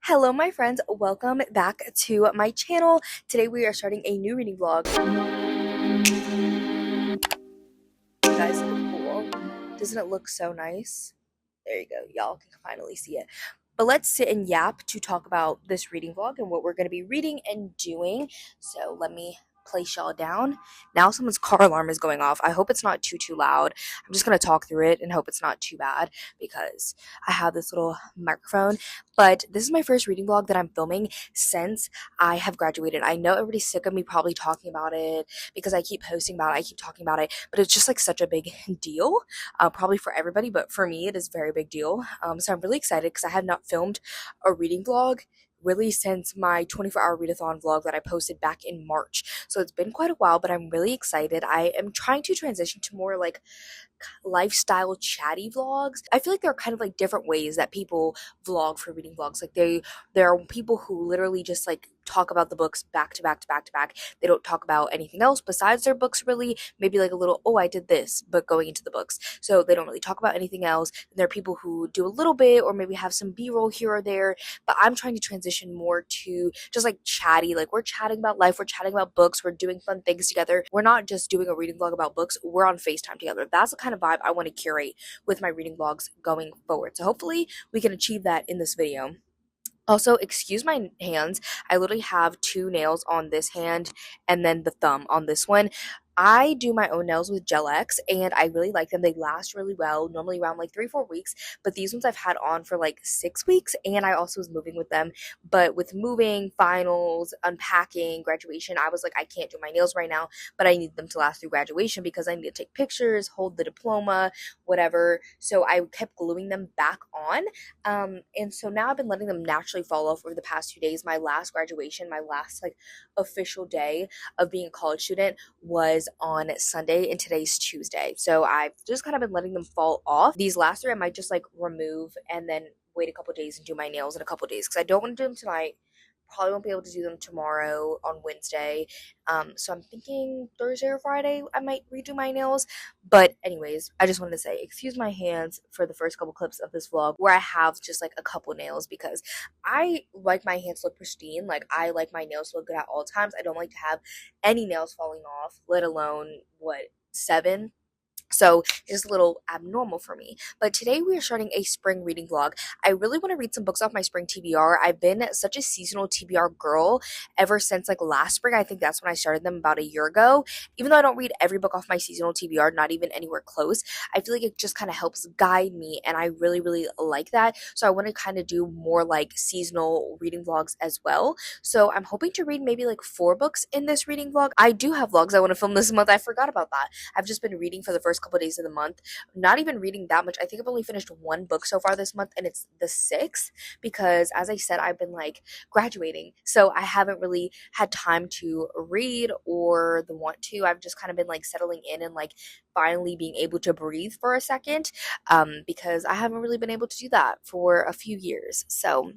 Hello my friends, welcome back to my channel. Today we are starting a new reading vlog. You guys look cool. Doesn't it look so nice? There you go, y'all can finally see it. But let's sit and yap to talk about this reading vlog and what we're going to be reading and doing. So let me place y'all down. Now someone's car alarm is going off. I hope it's not too loud. I'm just going to talk through it and hope it's not too bad because I have this little microphone. But this is my first reading vlog that I'm filming since I have graduated. I know everybody's sick of me probably talking about it because I keep posting about it, I keep talking about it, but it's just like such a big deal. Probably for everybody, but for me it is a very big deal. So I'm really excited because I have not filmed a reading vlog really since my 24-hour readathon vlog that I posted back in March. So it's been quite a while, but I'm really excited. I am trying to transition to more like lifestyle chatty vlogs. I feel like there are kind of like different ways that people vlog for reading vlogs. Like there are people who literally just like talk about the books back to back to back to back. They don't talk about anything else besides their books really. Maybe like a little, oh, I did this, but going into the books. So they don't really talk about anything else. And there are people who do a little bit or maybe have some B-roll here or there. But I'm trying to transition more to just like chatty. Like we're chatting about life, we're chatting about books, we're doing fun things together. We're not just doing a reading vlog about books, we're on FaceTime together. That's the kind of vibe I want to curate with my reading vlogs going forward. So hopefully we can achieve that in this video. Also, excuse my hands. I literally have two nails on this hand and then the thumb on this one. I do my own nails with Gel X and I really like them. They last really well, normally around like 3-4 weeks, but these ones I've had on for like 6 weeks and I also was moving with them. But with moving, finals, unpacking, graduation, I was like, I can't do my nails right now, but I need them to last through graduation because I need to take pictures, hold the diploma, whatever. So I kept gluing them back on. And so now I've been letting them naturally fall off over the past 2 days. My last graduation, my last like official day of being a college student was on Sunday and today's Tuesday. So I've just kind of been letting them fall off. These last three I might just like remove and then wait a couple days and do my nails in a couple days because I don't want to do them tonight. Probably won't be able to do them tomorrow on Wednesday. So I'm thinking Thursday or Friday I might redo my nails. But anyways, I just wanted to say, excuse my hands for the first couple clips of this vlog where I have just like a couple nails because I like my hands to look pristine. Like I like my nails to look good at all times. I don't like to have any nails falling off, let alone what, 7. So it's just a little abnormal for me. But today we are starting a spring reading vlog. I really want to read some books off my spring TBR. I've been such a seasonal TBR girl ever since like last spring. I think that's when I started them about a year ago. Even though I don't read every book off my seasonal TBR, not even anywhere close, I feel like it just kind of helps guide me and I really, really like that. So I want to kind of do more like seasonal reading vlogs as well. So I'm hoping to read maybe like 4 books in this reading vlog. I do have vlogs I want to film this month. I forgot about that. I've just been reading for the first couple of days of the month, not even reading that much. I think I've only finished 1 book so far this month and it's the 6th because as I said, I've been like graduating, so I haven't really had time to read or the want to. I've just kind of been like settling in and like finally being able to breathe for a second, because I haven't really been able to do that for a few years. So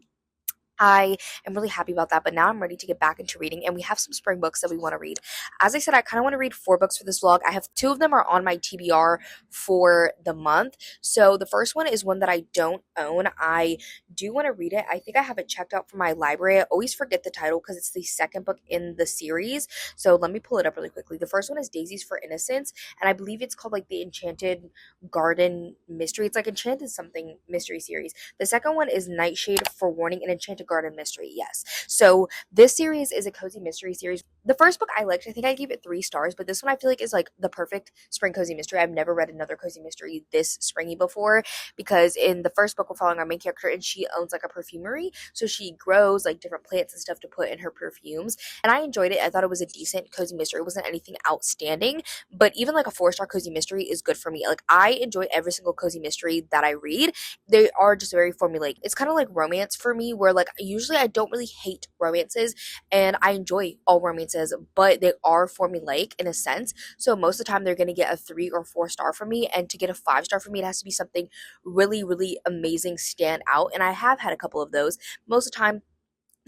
I am really happy about that, but now I'm ready to get back into reading, and we have some spring books that we want to read. As I said, I kind of want to read 4 books for this vlog. I have 2 of them are on my TBR for the month. So the first one is one that I don't own. I do want to read it. I think I have it checked out from my library. I always forget the title because it's the second book in the series. So let me pull it up really quickly. The first one is Daisies for Innocence, and I believe it's called like the Enchanted Garden Mystery. It's like Enchanted something mystery series. The second one is Nightshade for Warning, an Enchanted Garden Mystery. Yes. So this series is a cozy mystery series. The first book I liked, I think I gave it 3 stars, but this one I feel like is like the perfect spring cozy mystery. I've never read another cozy mystery this springy before because in the first book we're following our main character and she owns like a perfumery. So she grows like different plants and stuff to put in her perfumes. And I enjoyed it. I thought it was a decent cozy mystery. It wasn't anything outstanding, but even like a 4-star cozy mystery is good for me. Like I enjoy every single cozy mystery that I read. They are just very formulaic. It's kind of like romance for me where like usually I don't really hate romances and I enjoy all romances, but they are formulaic in a sense. So most of the time they're going to get a 3 or 4 star from me, and to get a 5-star from me it has to be something really, really amazing, stand out. And I have had a couple of those. Most of the time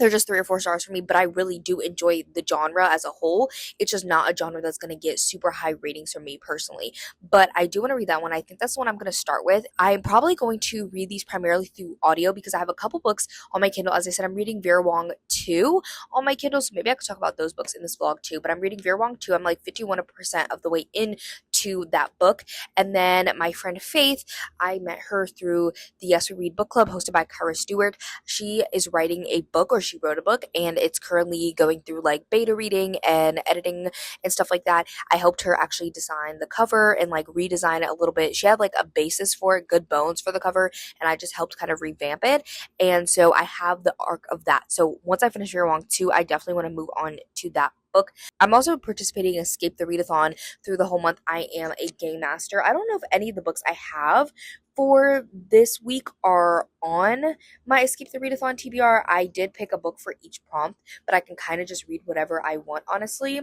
they're just 3 or 4 stars for me, but I really do enjoy the genre as a whole. It's just not a genre that's going to get super high ratings from me personally. But I do want to read that one. I think that's the one I'm going to start with. I'm probably going to read these primarily through audio because I have a couple books on my Kindle. As I said, I'm reading Vera Wong 2 on my Kindle, so maybe I could talk about those books in this vlog too. But I'm reading Vera Wong 2. I'm like 51% of the way into that book. And then my friend Faith, I met her through the Yes We Read book club hosted by Kara Stewart. She is writing a book, or she wrote a book, and it's currently going through like beta reading and editing and stuff like that. I helped her actually design the cover and like redesign it a little bit. She had like a basis for it, good bones for the cover, and I just helped kind of revamp it. And so I have the arc of that. So once I finish Vera Wong 2, I definitely want to move on to that book. I'm also participating in Escape the Readathon through the whole month. I am a game master. I don't know if any of the books I have for this week are on my Escape the Readathon TBR. I did pick a book for each prompt, but I can kind of just read whatever I want, honestly.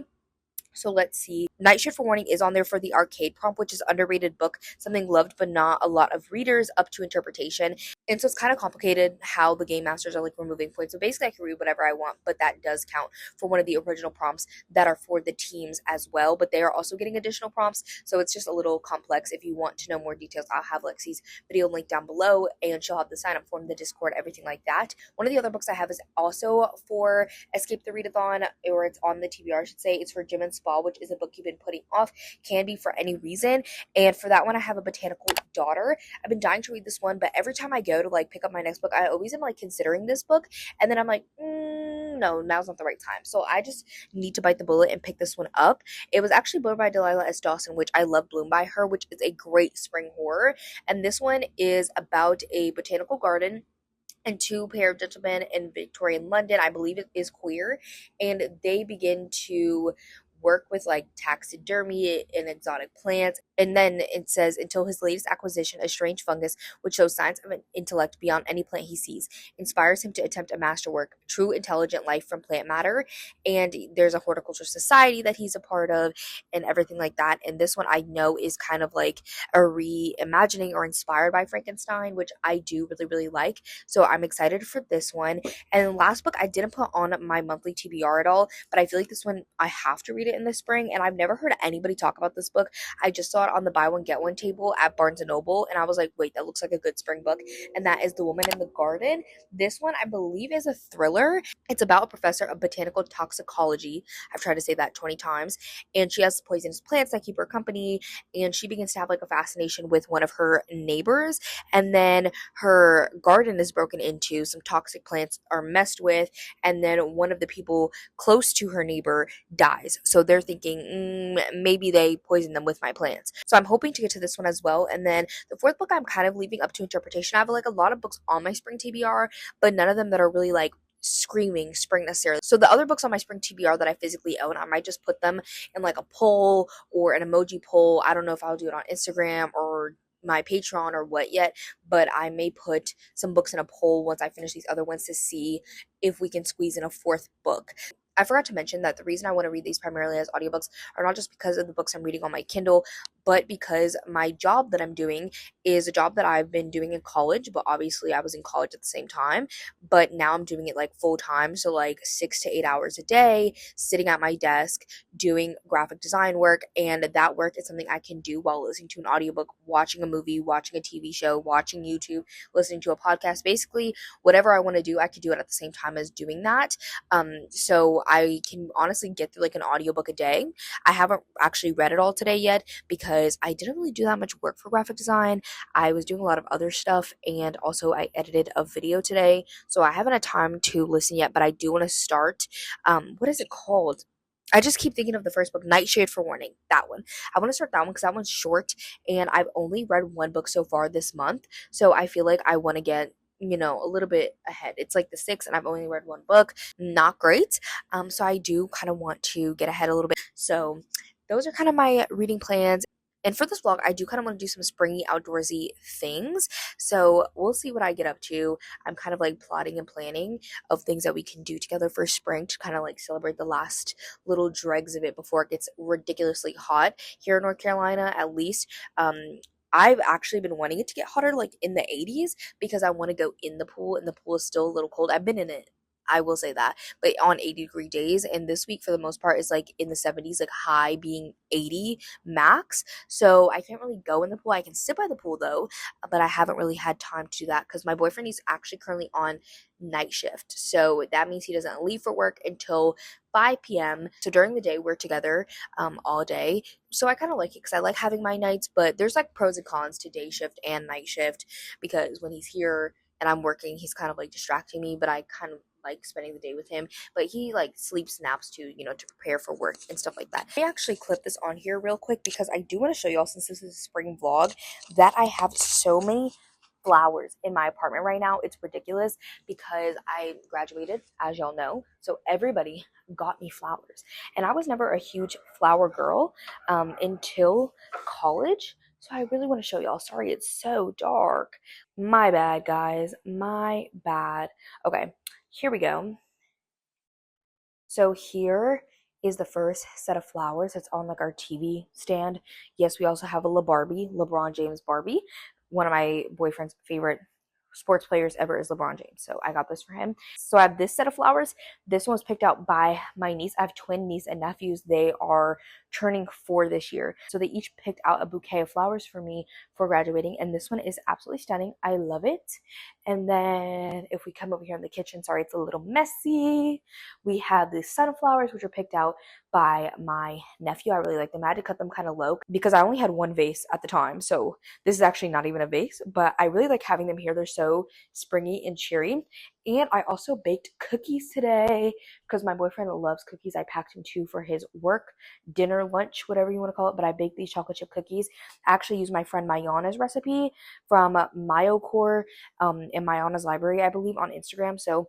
So let's see. Night Shift for Warning is on there for the arcade prompt, which is underrated book, something loved but not a lot of readers, up to interpretation. And so it's kind of complicated how the game masters are like removing points. So basically I can read whatever I want, but that does count for one of the original prompts that are for the teams as well. But they are also getting additional prompts. So it's just a little complex. If you want to know more details, I'll have Lexi's video link down below, and she'll have the sign up form, the Discord, everything like that. One of the other books I have is also for Escape the Readathon, or it's on the TBR, I should say. It's for Gym and Spa, which is a book you've been putting off, can be for any reason. And for that one, I have A Botanical Daughter. I've been dying to read this one, but every time I go to like pick up my next book, I always am like considering this book, and then I'm like, no, now's not the right time. So I just need to bite the bullet and pick this one up. It was actually Bloom by Delilah S. Dawson, which I love Bloom by her, which is a great spring horror. And this one is about a botanical garden and two pair of gentlemen in Victorian London. I believe it is queer, and they begin to work with like taxidermy and exotic plants. And then it says, until his latest acquisition, a strange fungus which shows signs of an intellect beyond any plant he sees, inspires him to attempt a masterwork, true intelligent life from plant matter. And there's a horticulture society that he's a part of and everything like that. And this one I know is kind of like a reimagining or inspired by Frankenstein, which I do really, really like. So I'm excited for this one. And the last book I didn't put on my monthly TBR at all, but I feel like this one I have to read it in the spring, and I've never heard anybody talk about this book. I just saw it on the buy one get one table at Barnes and Noble, and I was like, wait, that looks like a good spring book. And that is The Woman in the Garden. This one I believe is a thriller. It's about a professor of botanical toxicology. I've tried to say that 20 times. And she has poisonous plants that keep her company, and she begins to have like a fascination with one of her neighbors. And then her garden is broken into, some toxic plants are messed with, and then one of the people close to her neighbor dies. So they're thinking, maybe they poisoned them with my plants. So I'm hoping to get to this one as well. And then the fourth book I'm kind of leaving up to interpretation. I have like a lot of books on my spring TBR, but none of them that are really like screaming spring necessarily. So the other books on my spring TBR that I physically own, I might just put them in like a poll or an emoji poll. I don't know if I'll do it on Instagram or my Patreon or what yet, but I may put some books in a poll once I finish these other ones to see if we can squeeze in a fourth book. I forgot to mention that the reason I want to read these primarily as audiobooks are not just because of the books I'm reading on my Kindle, but because my job that I'm doing is a job that I've been doing in college, but obviously I was in college at the same time, but now I'm doing it like full time, so like 6 to 8 hours a day, sitting at my desk, doing graphic design work, and that work is something I can do while listening to an audiobook, watching a movie, watching a TV show, watching YouTube, listening to a podcast. Basically, whatever I want to do, I could do it at the same time as doing that. So I can honestly get through like an audiobook a day. I haven't actually read it all today yet because I didn't really do that much work for graphic design. I was doing a lot of other stuff, and also I edited a video today, so I haven't had time to listen yet, but I do want to start. What is it called? I just keep thinking of the first book, Nightshade for Warning, that one. I want to start that one because that one's short, and I've only read one book so far this month, so I feel like I want to get a little bit ahead. It's like the 6th, and I've only read one book. Not great. So I do kind of want to get ahead a little bit. So those are kind of my reading plans. And for this vlog, I do kind of want to do some springy, outdoorsy things. So we'll see what I get up to. I'm kind of like plotting and planning of things that we can do together for spring to kind of like celebrate the last little dregs of it before it gets ridiculously hot here in North Carolina, at least. I've actually been wanting it to get hotter, like in the 80s, because I want to go in the pool, and the pool is still a little cold. I've been in it I will say that. But on 80-degree days, and this week for the most part is like in the 70s, like high being 80 max. So I can't really go in the pool. I can sit by the pool though, but I haven't really had time to do that because my boyfriend is actually currently on night shift. So that means he doesn't leave for work until 5 p.m. So during the day, we're together all day. So I kind of like it because I like having my nights, but there's like pros and cons to day shift and night shift because when he's here and I'm working, he's kind of like distracting me, but I kind of like spending the day with him. But he like sleeps naps too, you know, to prepare for work and stuff like that. I actually clip this on here real quick because I do want to show y'all, since this is a spring vlog, that I have so many flowers in my apartment right now. It's ridiculous because I graduated, as y'all know, so everybody got me flowers, and I was never a huge flower girl until college. So I really want to show y'all. Sorry, it's so dark. My bad, guys. My bad. Okay, here we go. So here is the first set of flowers that's on like our TV stand. Yes, we also have a LeBron James Barbie. One of my boyfriend's favorite sports players ever is LeBron James. So I got this for him. So I have this set of flowers. This one was picked out by my niece. I have twin niece and nephews. They are turning 4 this year. So they each picked out a bouquet of flowers for me for graduating. And this one is absolutely stunning. I love it. And then if we come over here in the kitchen, sorry, it's a little messy. We have the sunflowers, which are picked out by my nephew. I really like them. I had to cut them kind of low because I only had one vase at the time. So this is actually not even a vase, but I really like having them here. They're so springy and cheery. And I also baked cookies today because my boyfriend loves cookies. I packed him 2 for his work, dinner, lunch, whatever you want to call it. But I baked these chocolate chip cookies. I actually used my friend Mayana's recipe from Myocore in Mayana's library, I believe, on Instagram. So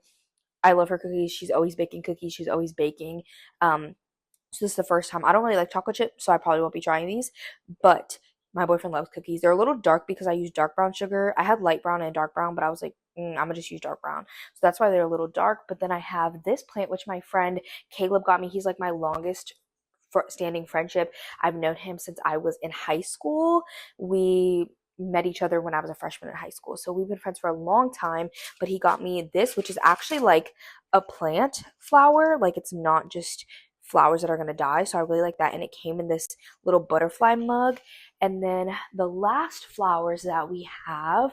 I love her cookies. She's always baking cookies. She's always baking. So this is the first time. I don't really like chocolate chip, so I probably won't be trying these. But my boyfriend loves cookies. They're a little dark because I use dark brown sugar. I had light brown and dark brown, but I was like, I'm gonna just use dark brown. So that's why they're a little dark. But then I have this plant, which my friend Caleb got me. He's like my longest standing friendship. I've known him since I was in high school. We met each other when I was a freshman in high school. So we've been friends for a long time, but he got me this, which is actually like a plant flower. Like it's not just flowers that are going to die. So I really like that. And it came in this little butterfly mug. And then the last flowers that we have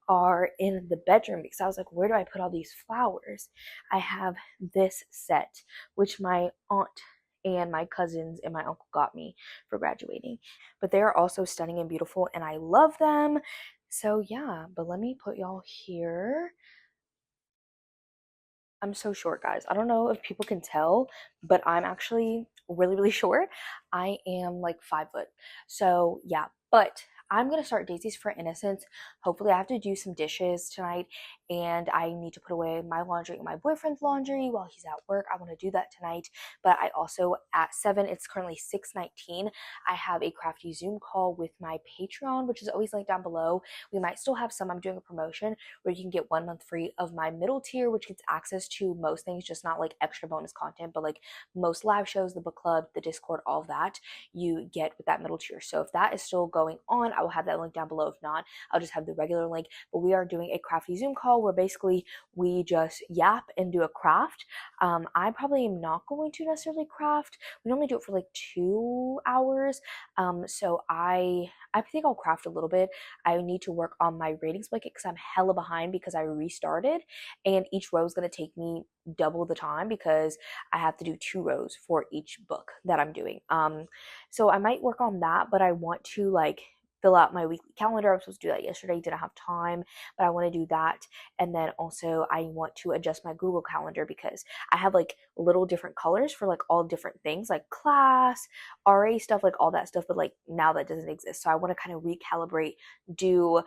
are in the bedroom because I was like, where do I put all these flowers? I have this set, which my aunt and my cousins and my uncle got me for graduating. But they are also stunning and beautiful, and I love them. So yeah, but let me put y'all here. I'm so short, guys. I don't know if people can tell, but I'm actually really, really short. I am like 5 foot. So yeah, but I'm gonna start Daisies for Innocence. Hopefully, I have to do some dishes tonight, and I need to put away my laundry and my boyfriend's laundry while he's at work. I want to do that tonight. But I also at 7. It's currently 6:19. I have a crafty Zoom call with my Patreon, which is always linked down below. We might still have some. I'm doing a promotion where you can get 1 month free of my middle tier, which gets access to most things, just not like extra bonus content, but like most live shows, the book club, the Discord, all of that you get with that middle tier. So if that is still going on, I will have that link down below. If not, I'll just have the regular link. But we are doing a crafty Zoom call where basically we just yap and do a craft. I probably am not going to necessarily craft. We normally do it for like 2 hours. So I think I'll craft a little bit. I need to work on my ratings blanket because I'm hella behind because I restarted, and each row is going to take me double the time because I have to do 2 rows for each book that I'm doing. So I might work on that, but I want to like fill out my weekly calendar. I was supposed to do that yesterday, didn't have time, but I want to do that. And then also I want to adjust my Google Calendar because I have like little different colors for like all different things, like class, RA stuff, like all that stuff, but like now that doesn't exist. So I want to kind of recalibrate, do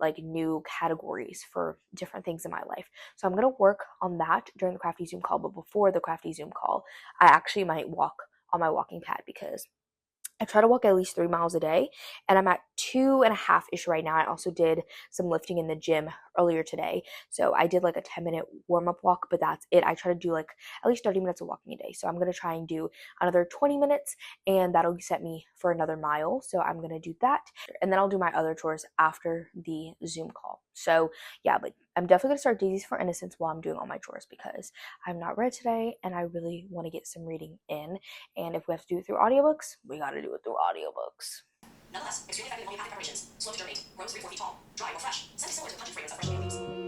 like new categories for different things in my life. So I'm going to work on that during the crafty Zoom call. But before the crafty Zoom call, I actually might walk on my walking pad because I try to walk at least 3 miles a day, and I'm at 2.5-ish right now. I also did some lifting in the gym earlier today. So I did like a 10-minute warm-up walk, but that's it. I try to do like at least 30 minutes of walking a day. So I'm going to try and do another 20 minutes, and that'll set me for another mile. So I'm going to do that, and then I'll do my other chores after the Zoom call. So yeah, but I'm definitely going to start Daisies for Innocence while I'm doing all my chores because I'm not read today and I really want to get some reading in. And if we have to do it through audiobooks, we got to do it through audiobooks. Nonetheless, extremely effective homeopathic preparations, slow to germinate, grows 3 to 4 feet tall, dry or fresh, scent is similar to the pungent fragrance of fresh tomato leaves.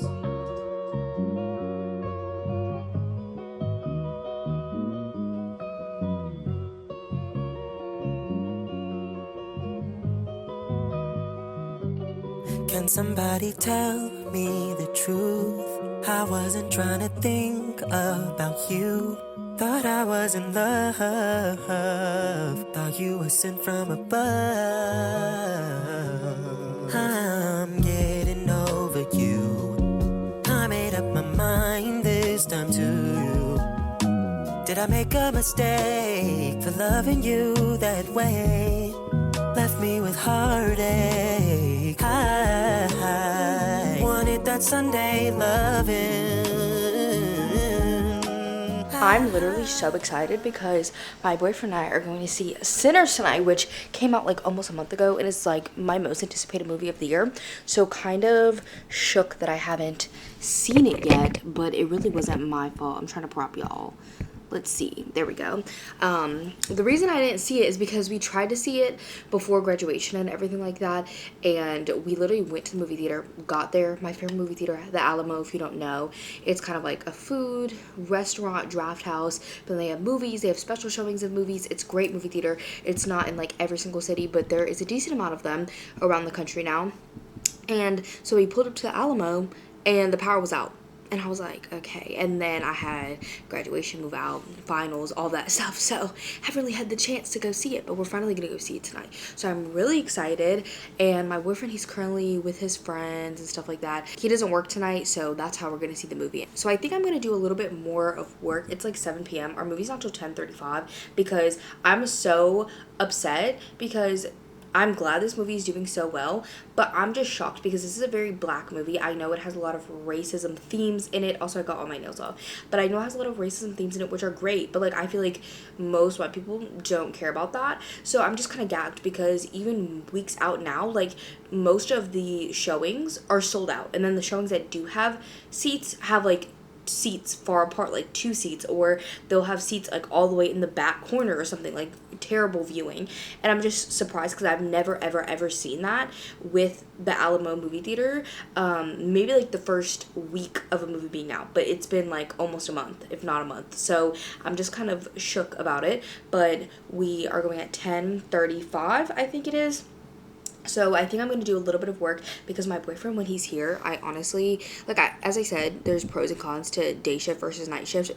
Can somebody tell me the truth? I wasn't trying to think about you. Thought I was in love. Thought you were sent from above. I'm getting over you. I made up my mind this time too. Did I make a mistake for loving you that way? Left me with heartache. I wanted that Sunday loving. I'm literally so excited because my boyfriend and I are going to see Sinners tonight, which came out like almost a month ago and is like my most anticipated movie of the year. So kind of shook that I haven't seen it yet, but it really wasn't my fault. I'm trying to prop y'all. Let's see. There we go. The reason I didn't see it is because we tried to see it before graduation and everything like that. And we literally went to the movie theater, got there. My favorite movie theater, the Alamo, if you don't know. It's kind of like a food, restaurant, draft house. But they have movies. They have special showings of movies. It's a great movie theater. It's not in like every single city, but there is a decent amount of them around the country now. And so we pulled up to the Alamo and the power was out. And I was like, okay. And then I had graduation, move out, finals, all that stuff. So I haven't really had the chance to go see it, but we're finally going to go see it tonight. So I'm really excited. And my boyfriend, he's currently with his friends and stuff like that. He doesn't work tonight, so that's how we're going to see the movie. So I think I'm going to do a little bit more of work. It's like 7 p.m. Our movie's not till 10:35 because I'm so upset because I'm glad this movie is doing so well, but I'm just shocked because this is a very black movie. I know it has a lot of racism themes in it. Also, I got all my nails off. But I know it has a lot of racism themes in it, which are great. But, like, I feel like most white people don't care about that. So I'm just kind of gagged because even weeks out now, like, most of the showings are sold out. And then the showings that do have seats have, like, seats far apart, like 2 seats, or they'll have seats like all the way in the back corner or something, like terrible viewing. And I'm just surprised because I've never ever seen that with the Alamo movie theater. Maybe like the first week of a movie being out, but it's been like almost a month, if not a month. So I'm just kind of shook about it. But we are going at 10:35, I think it is. So I think I'm going to do a little bit of work because my boyfriend, when he's here, I honestly, like, as I said, there's pros and cons to day shift versus night shift.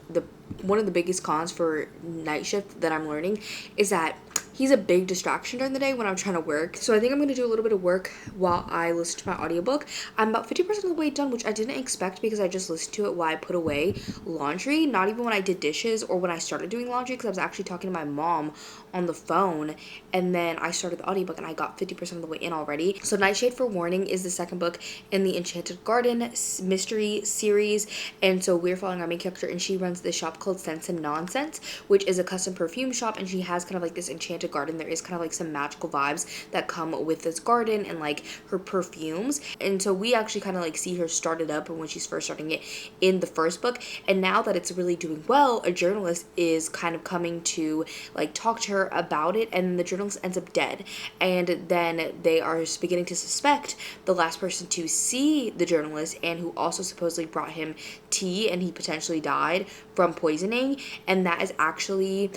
One of the biggest cons for night shift that I'm learning is that he's a big distraction during the day when I'm trying to work. So I think I'm going to do a little bit of work while I listen to my audiobook. I'm about 50% of the way done, which I didn't expect because I just listened to it while I put away laundry. Not even when I did dishes or when I started doing laundry, because I was actually talking to my mom on the phone, and then I started the audiobook and I got 50% of the way in already. So Nightshade for Warning is the second book in the Enchanted Garden mystery series, and so we're following our main character, and she runs this shop called Sense and Nonsense, which is a custom perfume shop, and she has kind of like this enchanted garden. There is kind of like some magical vibes that come with this garden and like her perfumes, and so we actually kind of like see her start it up when she's first starting it in the first book. And now that it's really doing well, a journalist is kind of coming to like talk to her about it, and the journalist ends up dead. And then they are beginning to suspect the last person to see the journalist, and who also supposedly brought him tea, and he potentially died from poisoning, and that is actually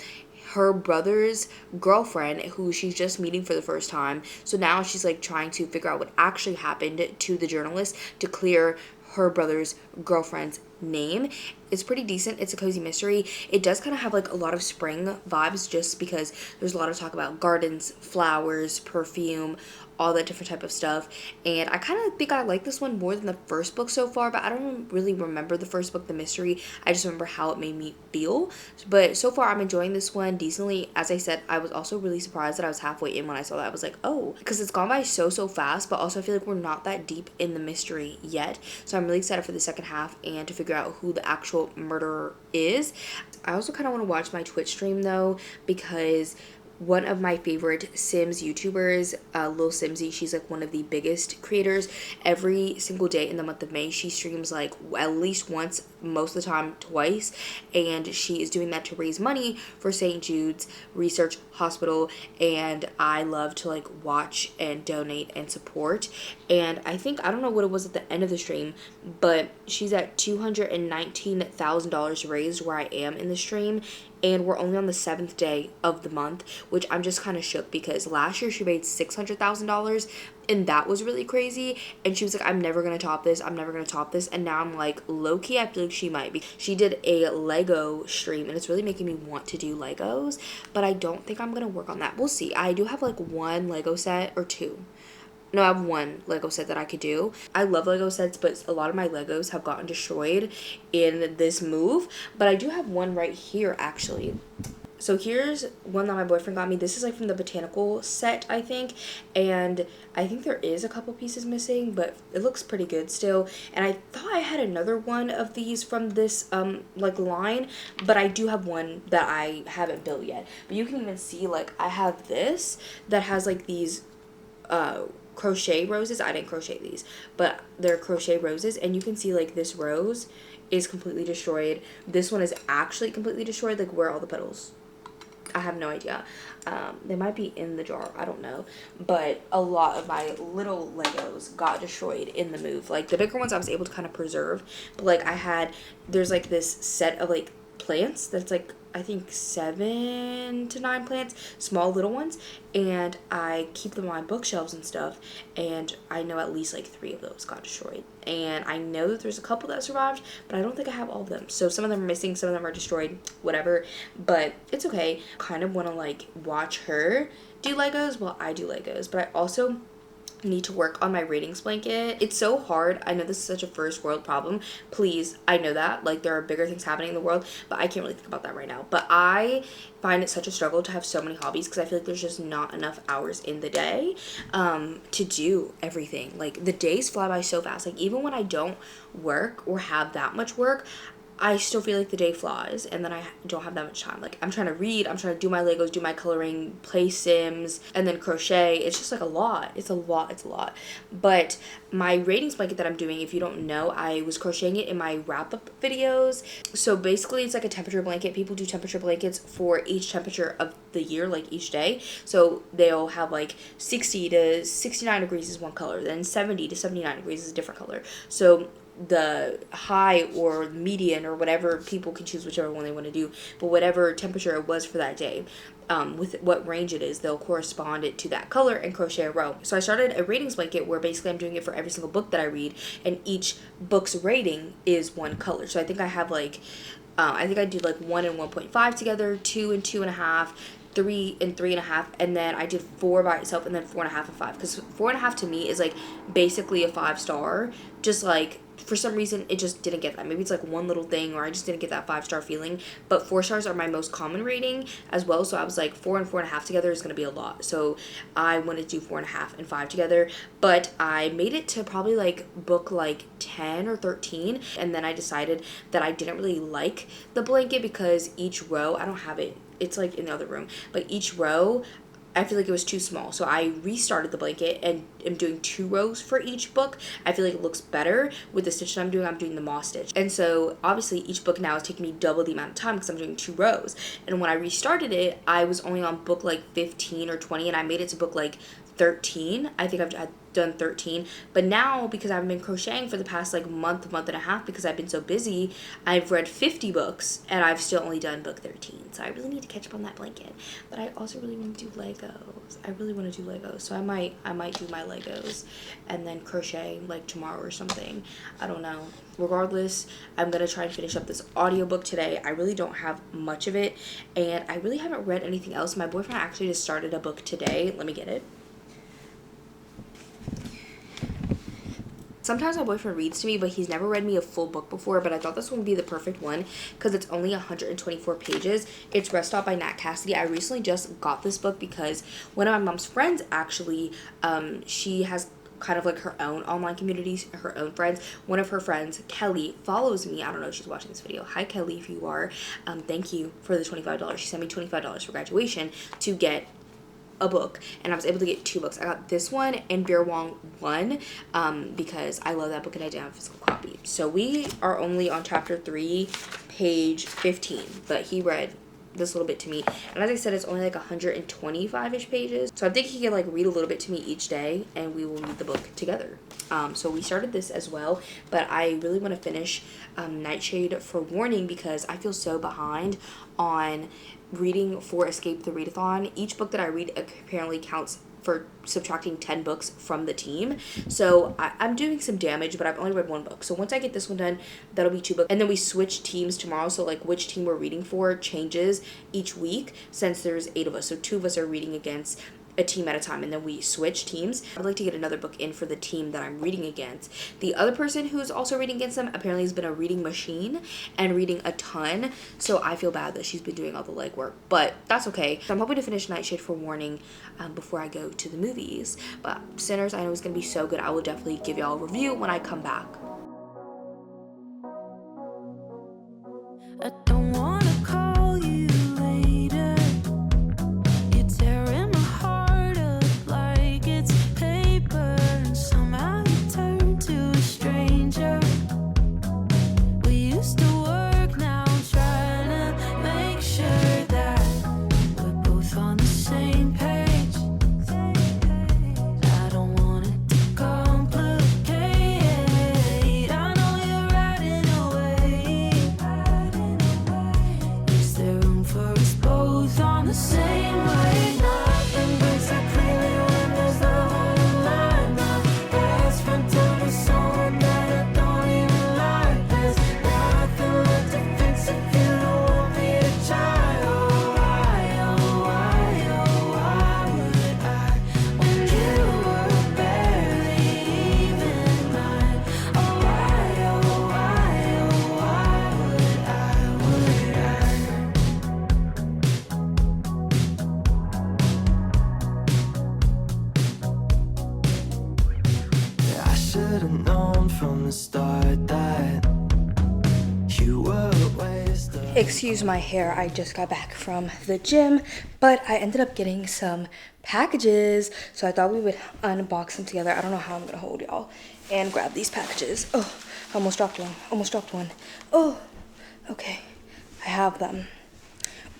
her brother's girlfriend, who she's just meeting for the first time. So now she's like trying to figure out what actually happened to the journalist to clear her brother's girlfriend's name. It's pretty decent. It's a cozy mystery. It does kind of have like a lot of spring vibes just because there's a lot of talk about gardens, flowers, perfume, all that different type of stuff. And I kind of think I like this one more than the first book so far, but I don't really remember the first book, the mystery. I just remember how it made me feel. But so far I'm enjoying this one decently. As I said, I was also really surprised that I was halfway in when I saw that. I was like, oh, because it's gone by so fast, but also I feel like we're not that deep in the mystery yet. So I'm really excited for the second half and to figure out who the actual murderer is. I also kind of want to watch my Twitch stream though, because one of my favorite Sims YouTubers, Lil Simsy. She's like one of the biggest creators. Every single day in the month of May, she streams like at least once, most of the time twice, and she is doing that to raise money for St. Jude's Research Hospital. And I love to like watch and donate and support. And I think, I don't know what it was at the end of the stream, but she's at $219,000 raised where I am in the stream, and we're only on the 7th day of the month, which I'm just kind of shook because last year she made $600,000, and that was really crazy. And she was like, I'm never gonna top this, I'm never gonna top this. And now I'm like, low-key, I feel like she might be. She did a Lego stream, and it's really making me want to do Legos, but I don't think I'm gonna work on that. We'll see. I do have like one Lego set or two. No, I have one Lego set that I could do. I love Lego sets, but a lot of my Legos have gotten destroyed in this move. But I do have one right here, actually. So here's one that my boyfriend got me. This is like from the botanical set, I think. And I think there is a couple pieces missing, but it looks pretty good still. And I thought I had another one of these from this like line, but I do have one that I haven't built yet. But you can even see like I have this that has like these crochet roses. I didn't crochet these, but they're crochet roses, and you can see like this rose is completely destroyed. This one is actually completely destroyed. Like, where are all the petals? I have no idea. They might be in the jar, I don't know, but a lot of my little Legos got destroyed in the move. Like the bigger ones I was able to kind of preserve, but like there's like this set of like plants that's like I think 7 to 9 plants, small little ones, and I keep them on bookshelves and stuff, and I know at least like 3 of those got destroyed, and I know that there's a couple that survived, but I don't think I have all of them. So some of them are missing, some of them are destroyed, whatever, but it's okay. Kind of want to like watch her do Legos while I do Legos, but I also need to work on my ratings blanket. It's so hard. I know this is such a first world problem. Please, I know that. Like, there are bigger things happening in the world, but I can't really think about that right now. But I find it such a struggle to have so many hobbies because I feel like there's just not enough hours in the day to do everything. Like, the days fly by so fast. Like, even when I don't work or have that much work, I still feel like the day flies, and then I don't have that much time. Like, I'm trying to read, I'm trying to do my Legos, do my coloring, play Sims, and then crochet. It's just like a lot. It's a lot. But my ratings blanket that I'm doing, if you don't know, I was crocheting it in my wrap-up videos. So basically, it's like a temperature blanket. People do temperature blankets for each temperature of the year, like each day. So they'll have like 60 to 69 degrees is one color, then 70 to 79 degrees is a different color. So the high or median or whatever, people can choose whichever one they want to do, but whatever temperature it was for that day, with what range it is, they'll correspond it to that color and crochet a row. So I started a ratings blanket where basically I'm doing it for every single book that I read, and each book's rating is one color. So I think I have like I think I did like 1 and 1.5 together, 2 and 2.5, 3 and 3.5, and then I did 4 by itself, and then 4.5 and 5, because 4.5 to me is like basically a 5-star. Just like, for some reason it just didn't get that. Maybe it's like one little thing, or I just didn't get that 5-star feeling. But 4 stars are my most common rating as well, so I was like 4 and 4.5 together is gonna be a lot, so I wanted to do 4.5 and 5 together. But I made it to probably like book like 10 or 13, and then I decided that I didn't really like the blanket because each row, I don't have it, it's like in the other room, but each row I feel like it was too small. So I restarted the blanket and am doing 2 rows for each book. I feel like it looks better with the stitch that I'm doing the moss stitch. And so obviously each book now is taking me double the amount of time because I'm doing 2 rows. And when I restarted it, I was only on book like 15 or 20, and I made it to book like 13. I think I've done 13, but now because I've been crocheting for the past like month and a half because I've been so busy, I've read 50 books and I've still only done book 13. So I really need to catch up on that blanket. But I also really want to do Legos. I really want to do Legos. So I might do my Legos and then crochet like tomorrow or something. I don't know. Regardless, I'm gonna try and finish up this audiobook today. I really don't have much of it, and I really haven't read anything else. My boyfriend actually just started a book today. Let me get it. Sometimes my boyfriend reads to me, but he's never read me a full book before, but I thought this one would be the perfect one because it's only 124 pages. It's Rest Stop by Nat Cassidy. I recently just got this book because one of my mom's friends actually, she has kind of like her own online communities, her own friends. One of her friends, Kelly, follows me. I don't know if she's watching this video. Hi, Kelly, if you are. Thank you for the $25. She sent me $25 for graduation to get a book, and I was able to get 2 books. I got this one and Beer Wong 1 because I love that book and I didn't have a physical copy. So we are only on chapter 3, page 15, but he read this little bit to me, and as I said, it's only like 125-ish pages, so I think he can like read a little bit to me each day and we will read the book together. So we started this as well, but I really want to finish Nightshade for Warning because I feel so behind on reading for Escape the Readathon. Each book that I read apparently counts for subtracting 10 books from the team. So I'm doing some damage, but I've only read 1 book. So once I get this one done, that'll be 2 books. And then we switch teams tomorrow. So like which team we're reading for changes each week since there's 8 of us. So 2 of us are reading against a team at a time, and then we switch teams. I'd like to get another book in for the team that I'm reading against. The other person who's also reading against them apparently has been a reading machine and reading a ton, so I feel bad that she's been doing all the legwork, but that's okay. So I'm hoping to finish Nightshade for Warning before I go to the movies. But Sinners, I know is going to be so good. I will definitely give y'all a review when I come back. I don't wanna call you later. You're tearing my heart up like it's paper, and somehow you turn to a stranger. We used to work, now I'm trying to make sure that we're both on the same page. I don't want it to complicate. I know you're riding away. Is there room for us both on the same wave? Nothing breaks so clearly when there's love on the line. My best friend told me someone that I don't even like. There's nothing left to fix if you don't want me to try. Oh, why would I when you were barely even mine? Oh, why would I? I should have known from the start that you were a waste of. Excuse my hair, I just got back from the gym, but I ended up getting some packages, so I thought we would unbox them together. I don't know how I'm gonna hold y'all and grab these packages. Oh, I almost dropped one. Oh, okay, I have them.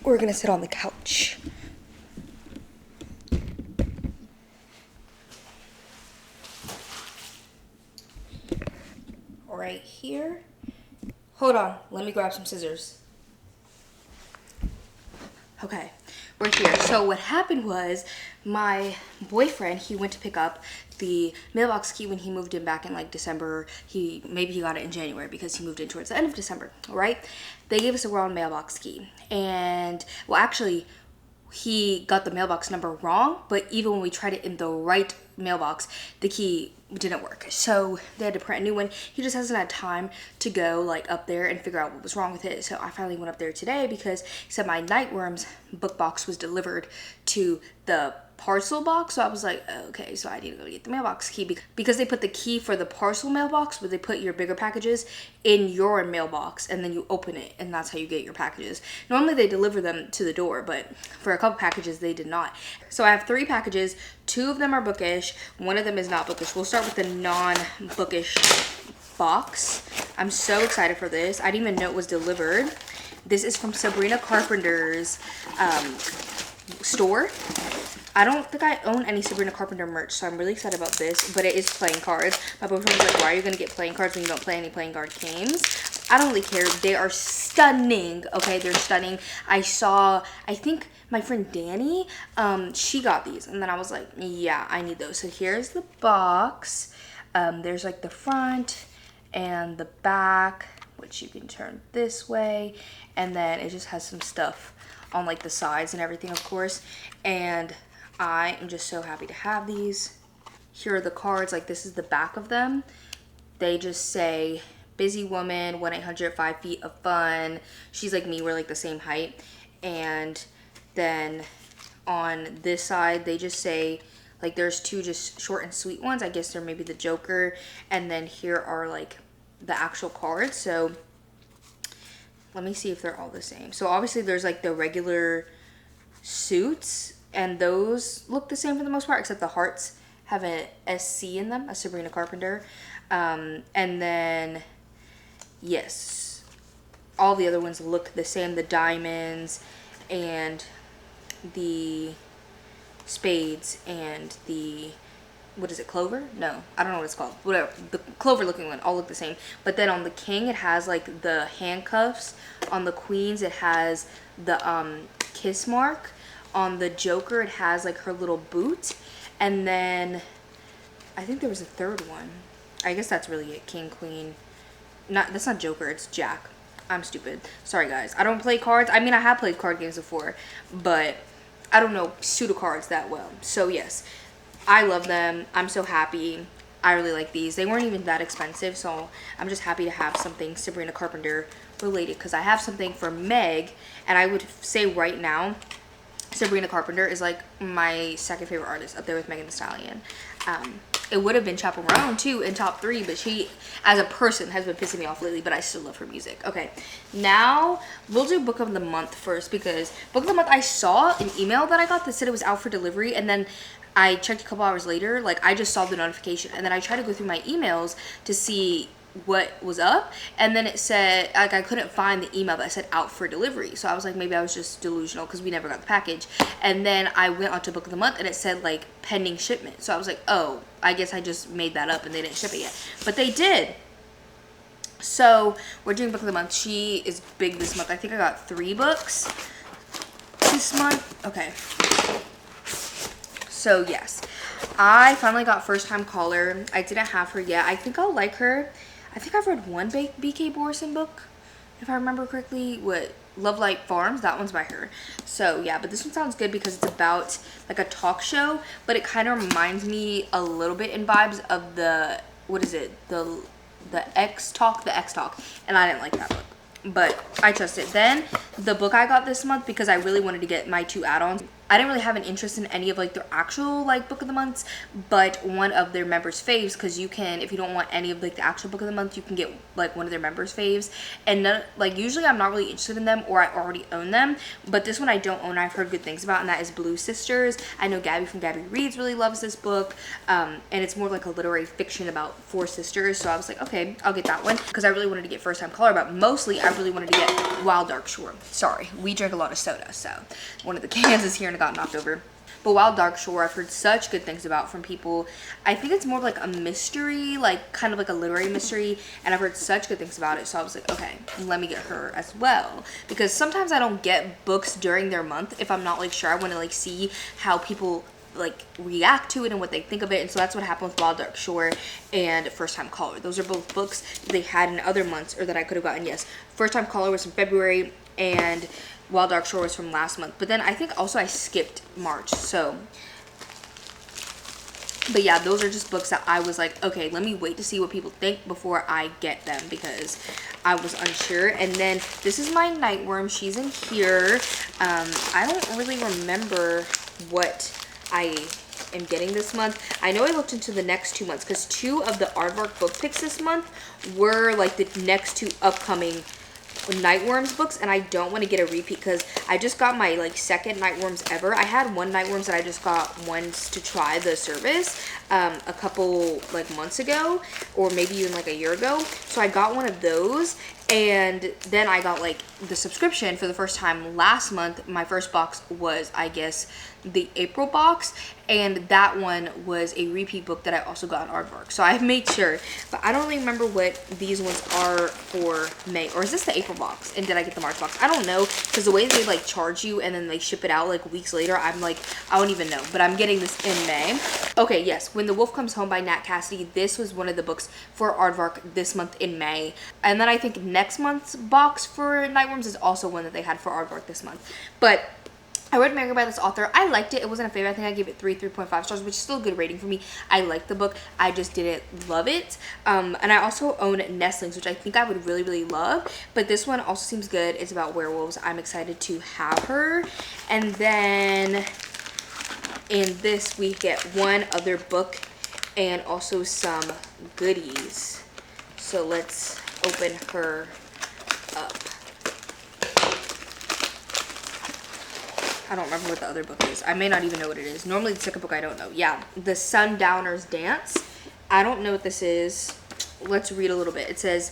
We're gonna sit on the couch. Right here. Hold on, let me grab some scissors. Okay, we're here. So what happened was my boyfriend, he went to pick up the mailbox key when he moved in back in like December. Maybe he got it in January because he moved in towards the end of December, all right? They gave us a wrong mailbox key. And, well, actually, he got the mailbox number wrong, but even when we tried it in the right mailbox, the key didn't work. So they had to print a new one. He just hasn't had time to go like up there and figure out what was wrong with it. So I finally went up there today because he said my Nightworms book box was delivered to the parcel box. So I was like, okay, so I need to go get the mailbox key because they put the key for the parcel mailbox where they put your bigger packages in your mailbox and then you open it and that's how you get your packages. Normally they deliver them to the door, but for a couple packages they did not. So I have 3 packages. 2 of them are bookish. 1 of them is not bookish. We'll start with the non-bookish box. I'm so excited for this. I didn't even know it was delivered. This is from Sabrina Carpenter's store. I don't think I own any Sabrina Carpenter merch, so I'm really excited about this, but it is playing cards. My boyfriend was like, why are you going to get playing cards when you don't play any playing card games? I don't really care. They are stunning. Okay, they're stunning. I think my friend Danny, she got these, and then I was like, yeah, I need those. So here's the box. There's like the front and the back, which you can turn this way, and then it just has some stuff on like the sides and everything, of course. And I am just so happy to have these. Here are the cards. Like, this is the back of them. They just say busy woman, 1-800-5 feet of fun. She's like me, we're like the same height. And then on this side they just say Like there's two just short and sweet ones. I guess they're maybe the Joker, and then here are like the actual cards. So let me see if they're all the same. So obviously there's like the regular suits, and those look the same for the most part, except the hearts have a SC in them, a Sabrina Carpenter. And then, yes, all the other ones look the same. The diamonds and the spades and the, what is it, clover? No, I don't know what it's called. Whatever, the clover looking one all look the same. But then on the king, it has like the handcuffs. On the queens, it has the kiss mark. On the Joker, it has like her little boot. And then I think there was a third one. I guess that's really it. King, queen. Not, that's not Joker, it's Jack. I'm stupid. Sorry guys. I don't play cards. I mean, I have played card games before, but I don't know pseudo cards that well. So yes, I love them. I'm so happy. I really like these. They weren't even that expensive, so I'm just happy to have something Sabrina Carpenter related, because I have something for Meg, and I would say right now Sabrina Carpenter is like my second favorite artist, up there with Megan Thee Stallion. It would have been Chaperone too in top 3, but she as a person has been pissing me off lately, but I still love her music. Okay, now we'll do book of the month first, because book of the month, I saw an email that I got that said it was out for delivery, and then I checked a couple hours later, like I just saw the notification, and then I tried to go through my emails to see what was up, and then it said, like, I couldn't find the email that said out for delivery. So I was like, maybe I was just delusional because we never got the package. And then I went onto book of the month and it said like pending shipment. So I was like, oh, I guess I just made that up and they didn't ship it yet, but they did. So we're doing book of the month. She is big this month. I think I got 3 books this month. Okay, so yes, I finally got First Time Caller. I didn't have her yet. I think I'll like her. I think I've read one BK Borison book, if I remember correctly. What, Love Light Farms? That one's by her. So yeah, but this one sounds good because it's about like a talk show, but it kind of reminds me a little bit in vibes of the, what is it? The X Talk, and I didn't like that book, but I trust it. Then the book I got this month, because I really wanted to get my 2 add-ons. I didn't really have an interest in any of like their actual like book of the months, but one of their members faves, because you can, if you don't want any of like the actual book of the month, you can get like one of their members faves. And none, like usually I'm not really interested in them, or I already own them, but this one I don't own. I've heard good things about, and that is Blue Sisters. I know Gabby from Gabby Reads really loves this book, and it's more like a literary fiction about 4 sisters. So I was like, okay, I'll get that one, because I really wanted to get First Time Caller, but mostly I really wanted to get Wild Dark Shore. Sorry, we drink a lot of soda, so one of the cans is here and it got knocked over. But Wild Dark Shore, I've heard such good things about from people. I think it's more of like a mystery, like kind of like a literary mystery, and I've heard such good things about it. So I was like, okay, let me get her as well, because sometimes I don't get books during their month if I'm not like sure. I want to like see how people like react to it and what they think of it, and so that's what happened with Wild Dark Shore and First Time Caller. Those are both books they had in other months, or that I could have gotten. Yes, First Time Caller was from February, and Wild Dark Shore was from last month. But then I think also I skipped March. So, but yeah, those are just books that I was like, okay, let me wait to see what people think before I get them, because I was unsure. And then this is my Nightworm. She's in here. I don't really remember what I am getting this month. I know I looked into the next 2 months, because 2 of the Aardvark book picks this month were like the next 2 upcoming Nightworms books, and I don't want to get a repeat, because I just got my like second Nightworms ever. I had one Nightworms that I just got once to try the service a couple like months ago, or maybe even like a year ago. So I got one of those, and then I got like the subscription for the first time last month. My first box was, I guess, the April box, and that one was a repeat book that I also got on Aardvark. So I've made sure, but I don't really remember what these ones are for May, or is this the April box and did I get the March box? I don't know, because the way they like charge you and then they ship it out like weeks later, I'm like, I don't even know, but I'm getting this in May. Okay, yes, When the Wolf Comes Home by Nat Cassidy. This was one of the books for Aardvark this month in May, and then I think next month's box for Nightworms is also one that they had for Aardvark this month. But I read Manga by this author. I liked it. It wasn't a favorite. I think I gave it 3.5 stars, which is still a good rating for me. I liked the book. I just didn't love it. And I also own Nestlings, which I think I would really, really love. But this one also seems good. It's about werewolves. I'm excited to have her. And then In this, we get one other book and also some goodies. So let's open her up. I don't remember what the other book is. I may not even know what it is. Normally the second book I don't know. Yeah, The Sundowner's Dance. I don't know what this is. Let's read a little bit. It says,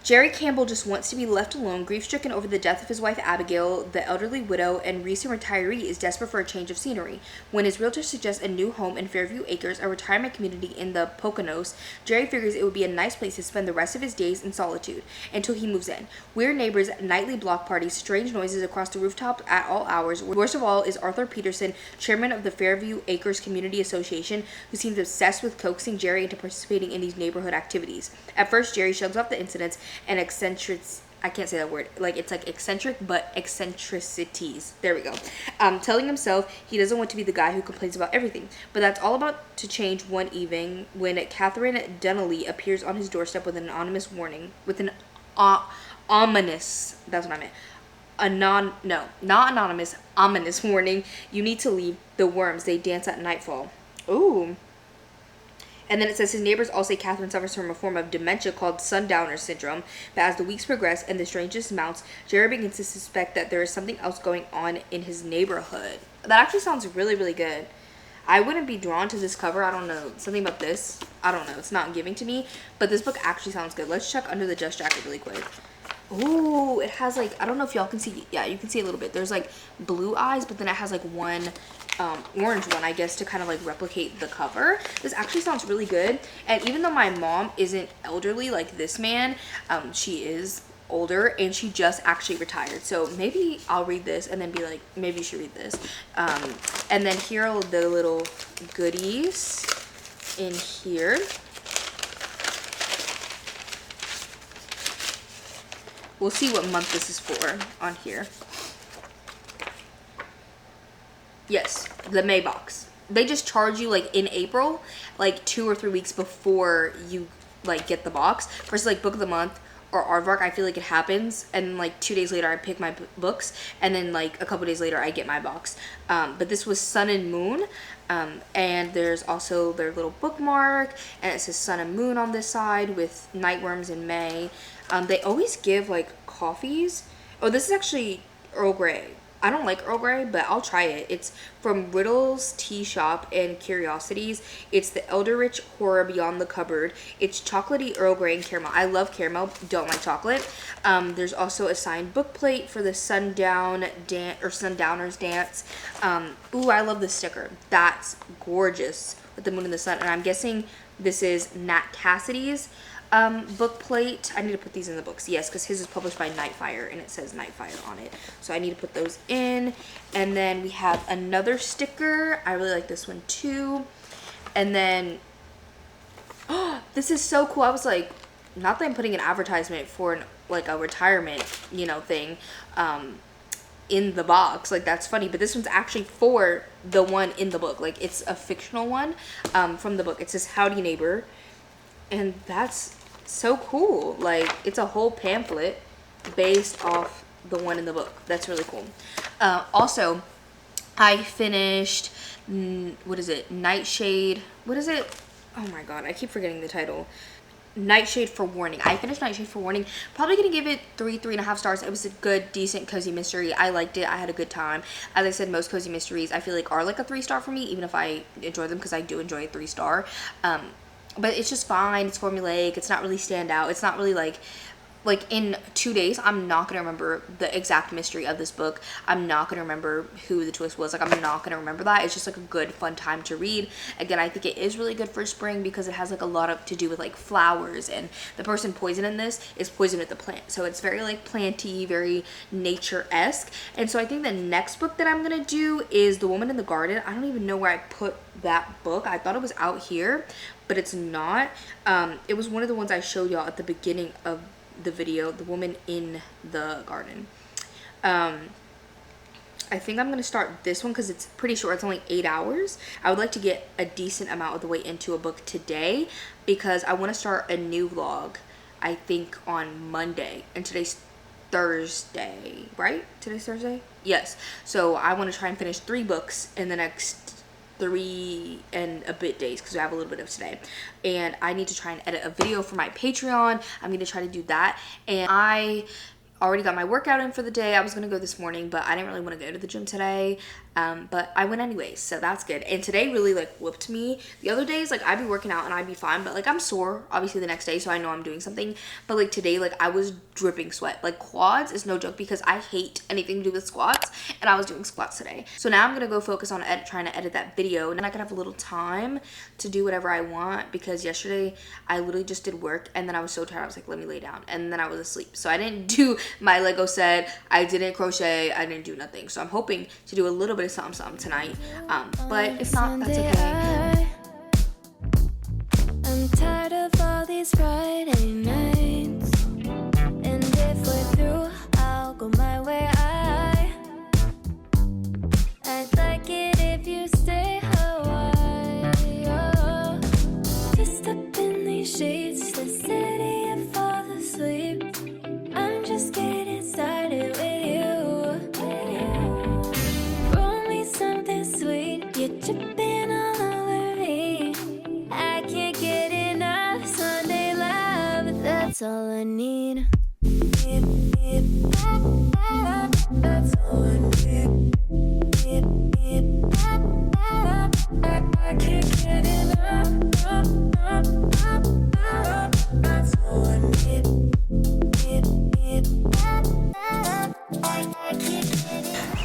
Jerry Campbell just wants to be left alone, grief-stricken over the death of his wife Abigail, the elderly widow and recent retiree is desperate for a change of scenery. When his realtor suggests a new home in Fairview Acres, a retirement community in the Poconos, Jerry figures it would be a nice place to spend the rest of his days in solitude, until he moves in. Weird neighbors, nightly block parties, strange noises across the rooftop at all hours. Worst of all is Arthur Peterson, chairman of the Fairview Acres Community Association, who seems obsessed with coaxing Jerry into participating in these neighborhood activities. At first, Jerry shrugs off the incidents and I can't say that word, like it's like eccentric but eccentricities, there we go, telling himself he doesn't want to be the guy who complains about everything. But that's all about to change one evening when Catherine Donnelly appears on his doorstep with an anonymous warning, with an ominous, that's what I meant, not anonymous, ominous warning: you need to leave the worms, they dance at nightfall. Ooh. And then it says his neighbors all say Catherine suffers from a form of dementia called sundowner syndrome. But as the weeks progress and the strangeness mounts, Jerry begins to suspect that there is something else going on in his neighborhood. That actually sounds really, really good. I wouldn't be drawn to this cover. I don't know. Something about this. I don't know. It's not giving to me. But this book actually sounds good. Let's check under the dust jacket really quick. Ooh, it has like, I don't know if y'all can see. Yeah, you can see a little bit. There's like blue eyes, but then it has like one orange one, I guess, to kind of like replicate the cover. This actually sounds really good. And even though my mom isn't elderly like this man, she is older and she just actually retired. So maybe I'll read this and then be like, maybe you should read this. And then here are the little goodies in here. We'll see what month this is for on here. Yes, the May box. They just charge you like in April, like 2 or 3 weeks before you like get the box. Versus like book of the month or aardvark, I feel like it happens and like 2 days later I pick my books and then like a couple days later I get my box. But this was Sun and Moon, and there's also their little bookmark and it says Sun and Moon on this side with Nightworms in May. They always give like coffees. Oh, this is actually Earl Grey. I don't like Earl Grey, but I'll try it. It's from Riddle's Tea Shop and Curiosities. It's the Elderrich Horror Beyond the Cupboard. It's chocolatey Earl Grey and caramel. I love caramel, don't like chocolate. There's also a signed book plate for the Sundowner's Dance. Ooh, I love this sticker. That's gorgeous with the moon and the sun. And I'm guessing this is Nat Cassidy's book plate. I need to put these in the books. Yes, because his is published by Nightfire and it says Nightfire on it. So I need to put those in. And then we have another sticker. I really like this one too. And then, oh, this is so cool. I was like, not that I'm putting an advertisement for like a retirement, you know, thing in the box. Like, that's funny. But this one's actually for the one in the book. Like, it's a fictional one from the book. It says Howdy Neighbor. And that's so cool. Like, it's a whole pamphlet based off the one in the book. That's really cool. Also, I finished, what is it? Nightshade. What is it? Oh my god, I keep forgetting the title. Nightshade for Warning. I finished Nightshade for Warning. Probably gonna give it 3.5 stars. It was a good, decent, cozy mystery. I liked it. I had a good time. As I said, most cozy mysteries I feel like are like a 3-star for me, even if I enjoy them, because I do enjoy a 3-star. But it's just fine. It's formulaic. It's not really stand out. It's not really like in 2 days, I'm not going to remember the exact mystery of this book. I'm not going to remember who the twist was. Like, I'm not going to remember that. It's just like a good, fun time to read. Again, I think it is really good for spring because it has like a lot of to do with like flowers, and the person poison in this is poison with the plant. So it's very like planty, very nature-esque. And so I think the next book that I'm going to do is The Woman in the Garden. I don't even know where I put that book. I thought it was out here, but it's not. It was one of the ones I showed y'all at the beginning of the video, The Woman in the Garden. I think I'm gonna start this one because it's pretty short. It's only 8 hours. I would like to get a decent amount of the way into a book today because I want to start a new vlog, I think, on Monday, and today's Thursday, right? Today's Thursday? Yes. So I want to try and finish 3 books in the next 3 and a bit days because we have a little bit of today, and I need to try and edit a video for my Patreon. I'm going to try to do that, and I already got my workout in for the day. I was gonna go this morning, but I didn't really want to go to the gym today. But I went anyways, so that's good. And today really like whooped me. The other days, like I'd be working out and I'd be fine, but like I'm sore obviously the next day, so I know I'm doing something. But like today, like I was dripping sweat. Like quads is no joke because I hate anything to do with squats, and I was doing squats today. So now I'm gonna go focus on trying to edit that video, and then I can have a little time to do whatever I want, because yesterday I literally just did work and then I was so tired I was like, let me lay down, and then I was asleep. So I didn't do my Lego set, I didn't crochet, I didn't do nothing. So I'm hoping to do a little bit of something tonight, but if not, that's okay. I'm tired of all these Friday nights, and if we're through, I'll go my way. I'd like it if you stay a while. Just up in these sheets, the city and fall asleep. I'm just getting started with you. Roll me something sweet, you're tripping all over me. I can't get enough Sunday love, that's all I need. That's all I need. I can't get enough. That's all I need.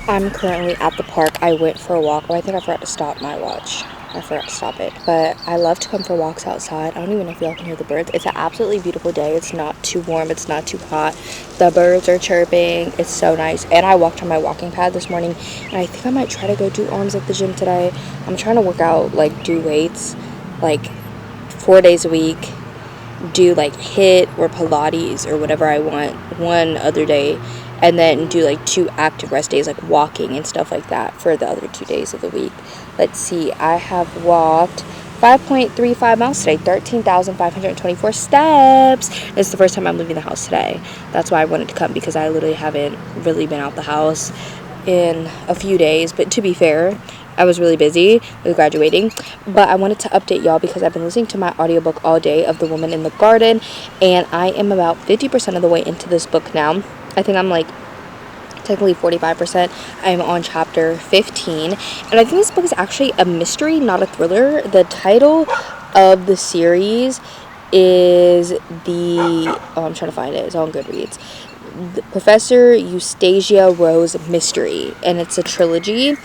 I'm currently at the park. I went for a walk. Oh, I think I forgot to stop my watch. I forgot to stop it. But I love to come for walks outside. I don't even know if y'all can hear the birds. It's an absolutely beautiful day. It's not too warm. It's not too hot. The birds are chirping. It's so nice. And I walked on my walking pad this morning. And I think I might try to go do arms at the gym today. I'm trying to work out, like do weights, like 4 days a week. Do like HIIT or Pilates or whatever I want one other day, and then do like 2 active rest days, like walking and stuff like that for the other 2 days of the week. Let's see, I have walked 5.35 miles today, 13,524 steps. It's the first time I'm leaving the house today. That's why I wanted to come, because I literally haven't really been out the house in a few days. But to be fair, I was really busy with graduating, but I wanted to update y'all because I've been listening to my audiobook all day of The Woman in the Garden, and I am about 50% of the way into this book now. I think I'm like technically 45%. I'm on chapter 15, and I think this book is actually a mystery, not a thriller. The title of the series is I'm trying to find it. It's on Goodreads. Professor Eustacia Rose Mystery, and it's a trilogy,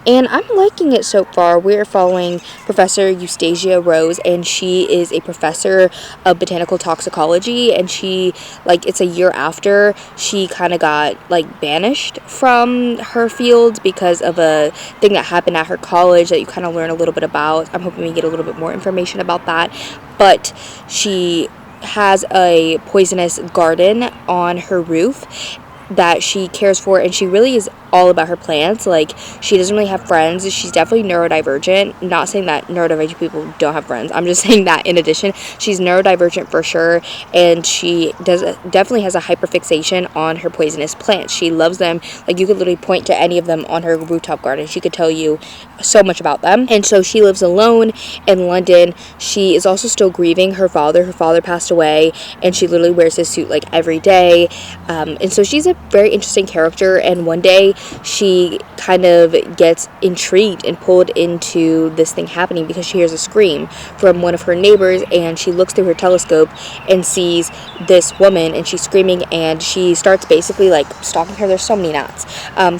and I'm liking it so far. We're following Professor Eustacia Rose, and she is a professor of botanical toxicology, and she, like, it's a year after she kind of got like banished from her field because of a thing that happened at her college that you kind of learn a little bit about. I'm hoping we get a little bit more information about that, but she has a poisonous garden on her roof that she cares for, and she really is all about her plants. Like, she doesn't really have friends. She's definitely neurodivergent. Not saying that neurodivergent people don't have friends. I'm just saying that in addition, she's neurodivergent for sure, and she definitely has a hyperfixation on her poisonous plants. She loves them. Like, you could literally point to any of them on her rooftop garden. She could tell you so much about them. And so she lives alone in London. She is also still grieving her father. Her father passed away, and she literally wears his suit like every day. And so she's a very interesting character, and one day she kind of gets intrigued and pulled into this thing happening because she hears a scream from one of her neighbors, and she looks through her telescope and sees this woman, and she's screaming, and she starts basically like stalking her. There's so many knots.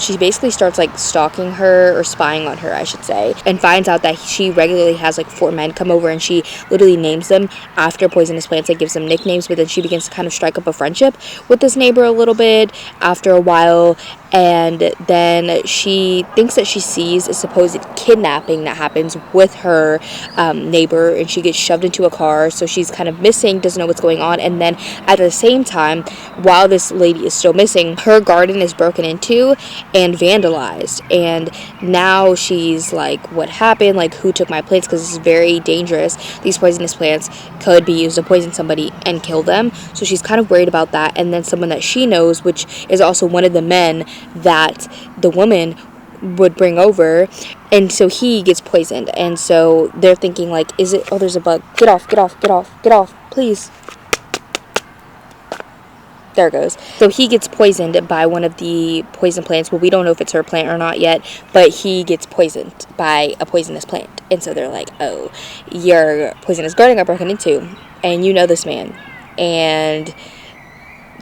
She basically starts like stalking her, or spying on her I should say, and finds out that she regularly has like 4 men come over, and she literally names them after poisonous plants. Like, gives them nicknames, but then she begins to kind of strike up a friendship with this neighbor a little bit after a while, and then she thinks that she sees a supposed kidnapping that happens with her neighbor, and she gets shoved into a car, so she's kind of missing, doesn't know what's going on. And then at the same time, while this lady is still missing, her garden is broken into and vandalized, and now she's like, what happened? Like, who took my plants? Because this is very dangerous. These poisonous plants could be used to poison somebody and kill them, so she's kind of worried about that. And then someone that she knows, which is also one of the men that the woman would bring over, and so he gets poisoned. And so they're thinking like, is it, oh, there's a bug, get off, get off, get off, get off, please. There it goes. So he gets poisoned by one of the poison plants. Well, we don't know if it's her plant or not yet, but he gets poisoned by a poisonous plant. And so they're like, oh, your poisonous garden got broken into, and you know this man, and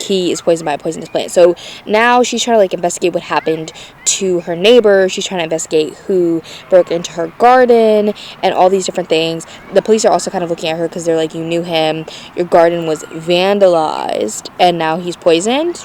he is poisoned by a poisonous plant. So now she's trying to like investigate what happened to her neighbor. She's trying to investigate who broke into her garden and all these different things. The police are also kind of looking at her because they're like, you knew him, your garden was vandalized, and now he's poisoned.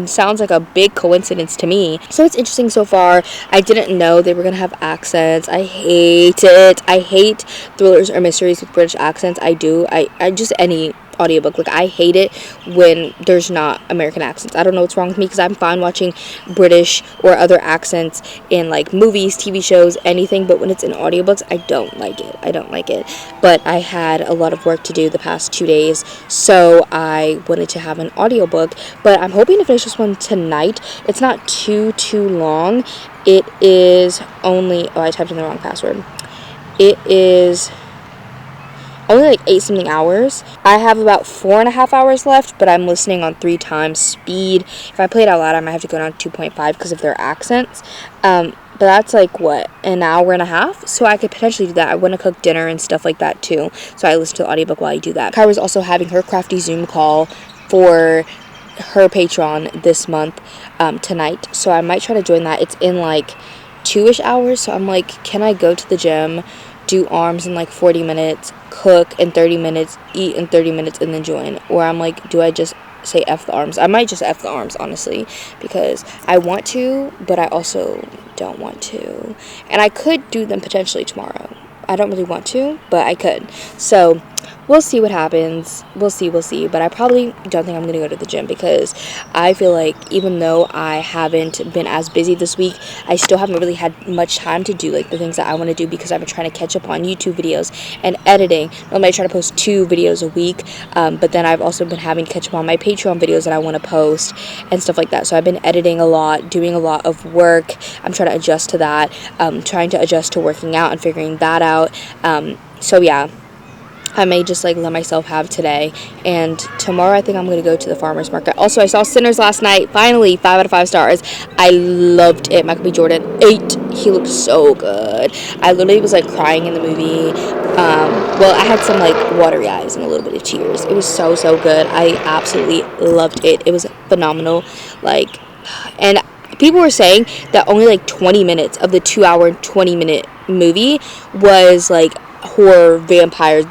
Sounds like a big coincidence to me. So it's interesting so far. I didn't know they were gonna have accents. I hate it. I hate thrillers or mysteries with British accents. I do. I just, any audiobook, like, I hate it when there's not American accents. I don't know what's wrong with me, because I'm fine watching British or other accents in like movies, TV shows, anything, but when it's in audiobooks, I don't like it. But I had a lot of work to do the past 2 days, so I wanted to have an audiobook. But I'm hoping to finish this one tonight. It's not too long. It is only, oh, I typed in the wrong password. It is only like 8 something hours. I have about 4.5 hours left, but I'm listening on 3 times speed. If I play it out loud, I might have to go down to 2.5 because of their accents. But that's like, what, an hour and a half? So I could potentially do that. I want to cook dinner and stuff like that too, so I listen to the audiobook while I do that. Kyra's also having her crafty Zoom call for her Patreon this month, tonight, so I might try to join that. It's in like 2-ish hours, so I'm like, can I go to the gym, do arms in like 40 minutes, cook in 30 minutes, eat in 30 minutes, and then join? Or I'm like, do I just say F the arms? I might just F the arms, honestly, because I want to, but I also don't want to. And I could do them potentially tomorrow. I don't really want to, but I could. So we'll see what happens. We'll see. But I probably don't think I'm going to go to the gym, because I feel like even though I haven't been as busy this week, I still haven't really had much time to do like the things that I want to do, because I've been trying to catch up on YouTube videos and editing. Normally I try to post 2 videos a week, but then I've also been having to catch up on my Patreon videos that I want to post and stuff like that. So I've been editing a lot, doing a lot of work. I'm trying to adjust to that, trying to adjust to working out and figuring that out. So yeah, I may just like let myself have today, and tomorrow I think I'm gonna go to the farmer's market. Also, I saw Sinners last night. Finally, 5 out of 5 stars. I loved it. Michael B. Jordan, 8. He looked so good. I literally was like crying in the movie. Well, I had some like watery eyes and a little bit of tears. It was so good. I absolutely loved it. It was phenomenal. Like, and people were saying that only like 20 minutes of the 2-hour and 20-minute movie was like horror, vampires,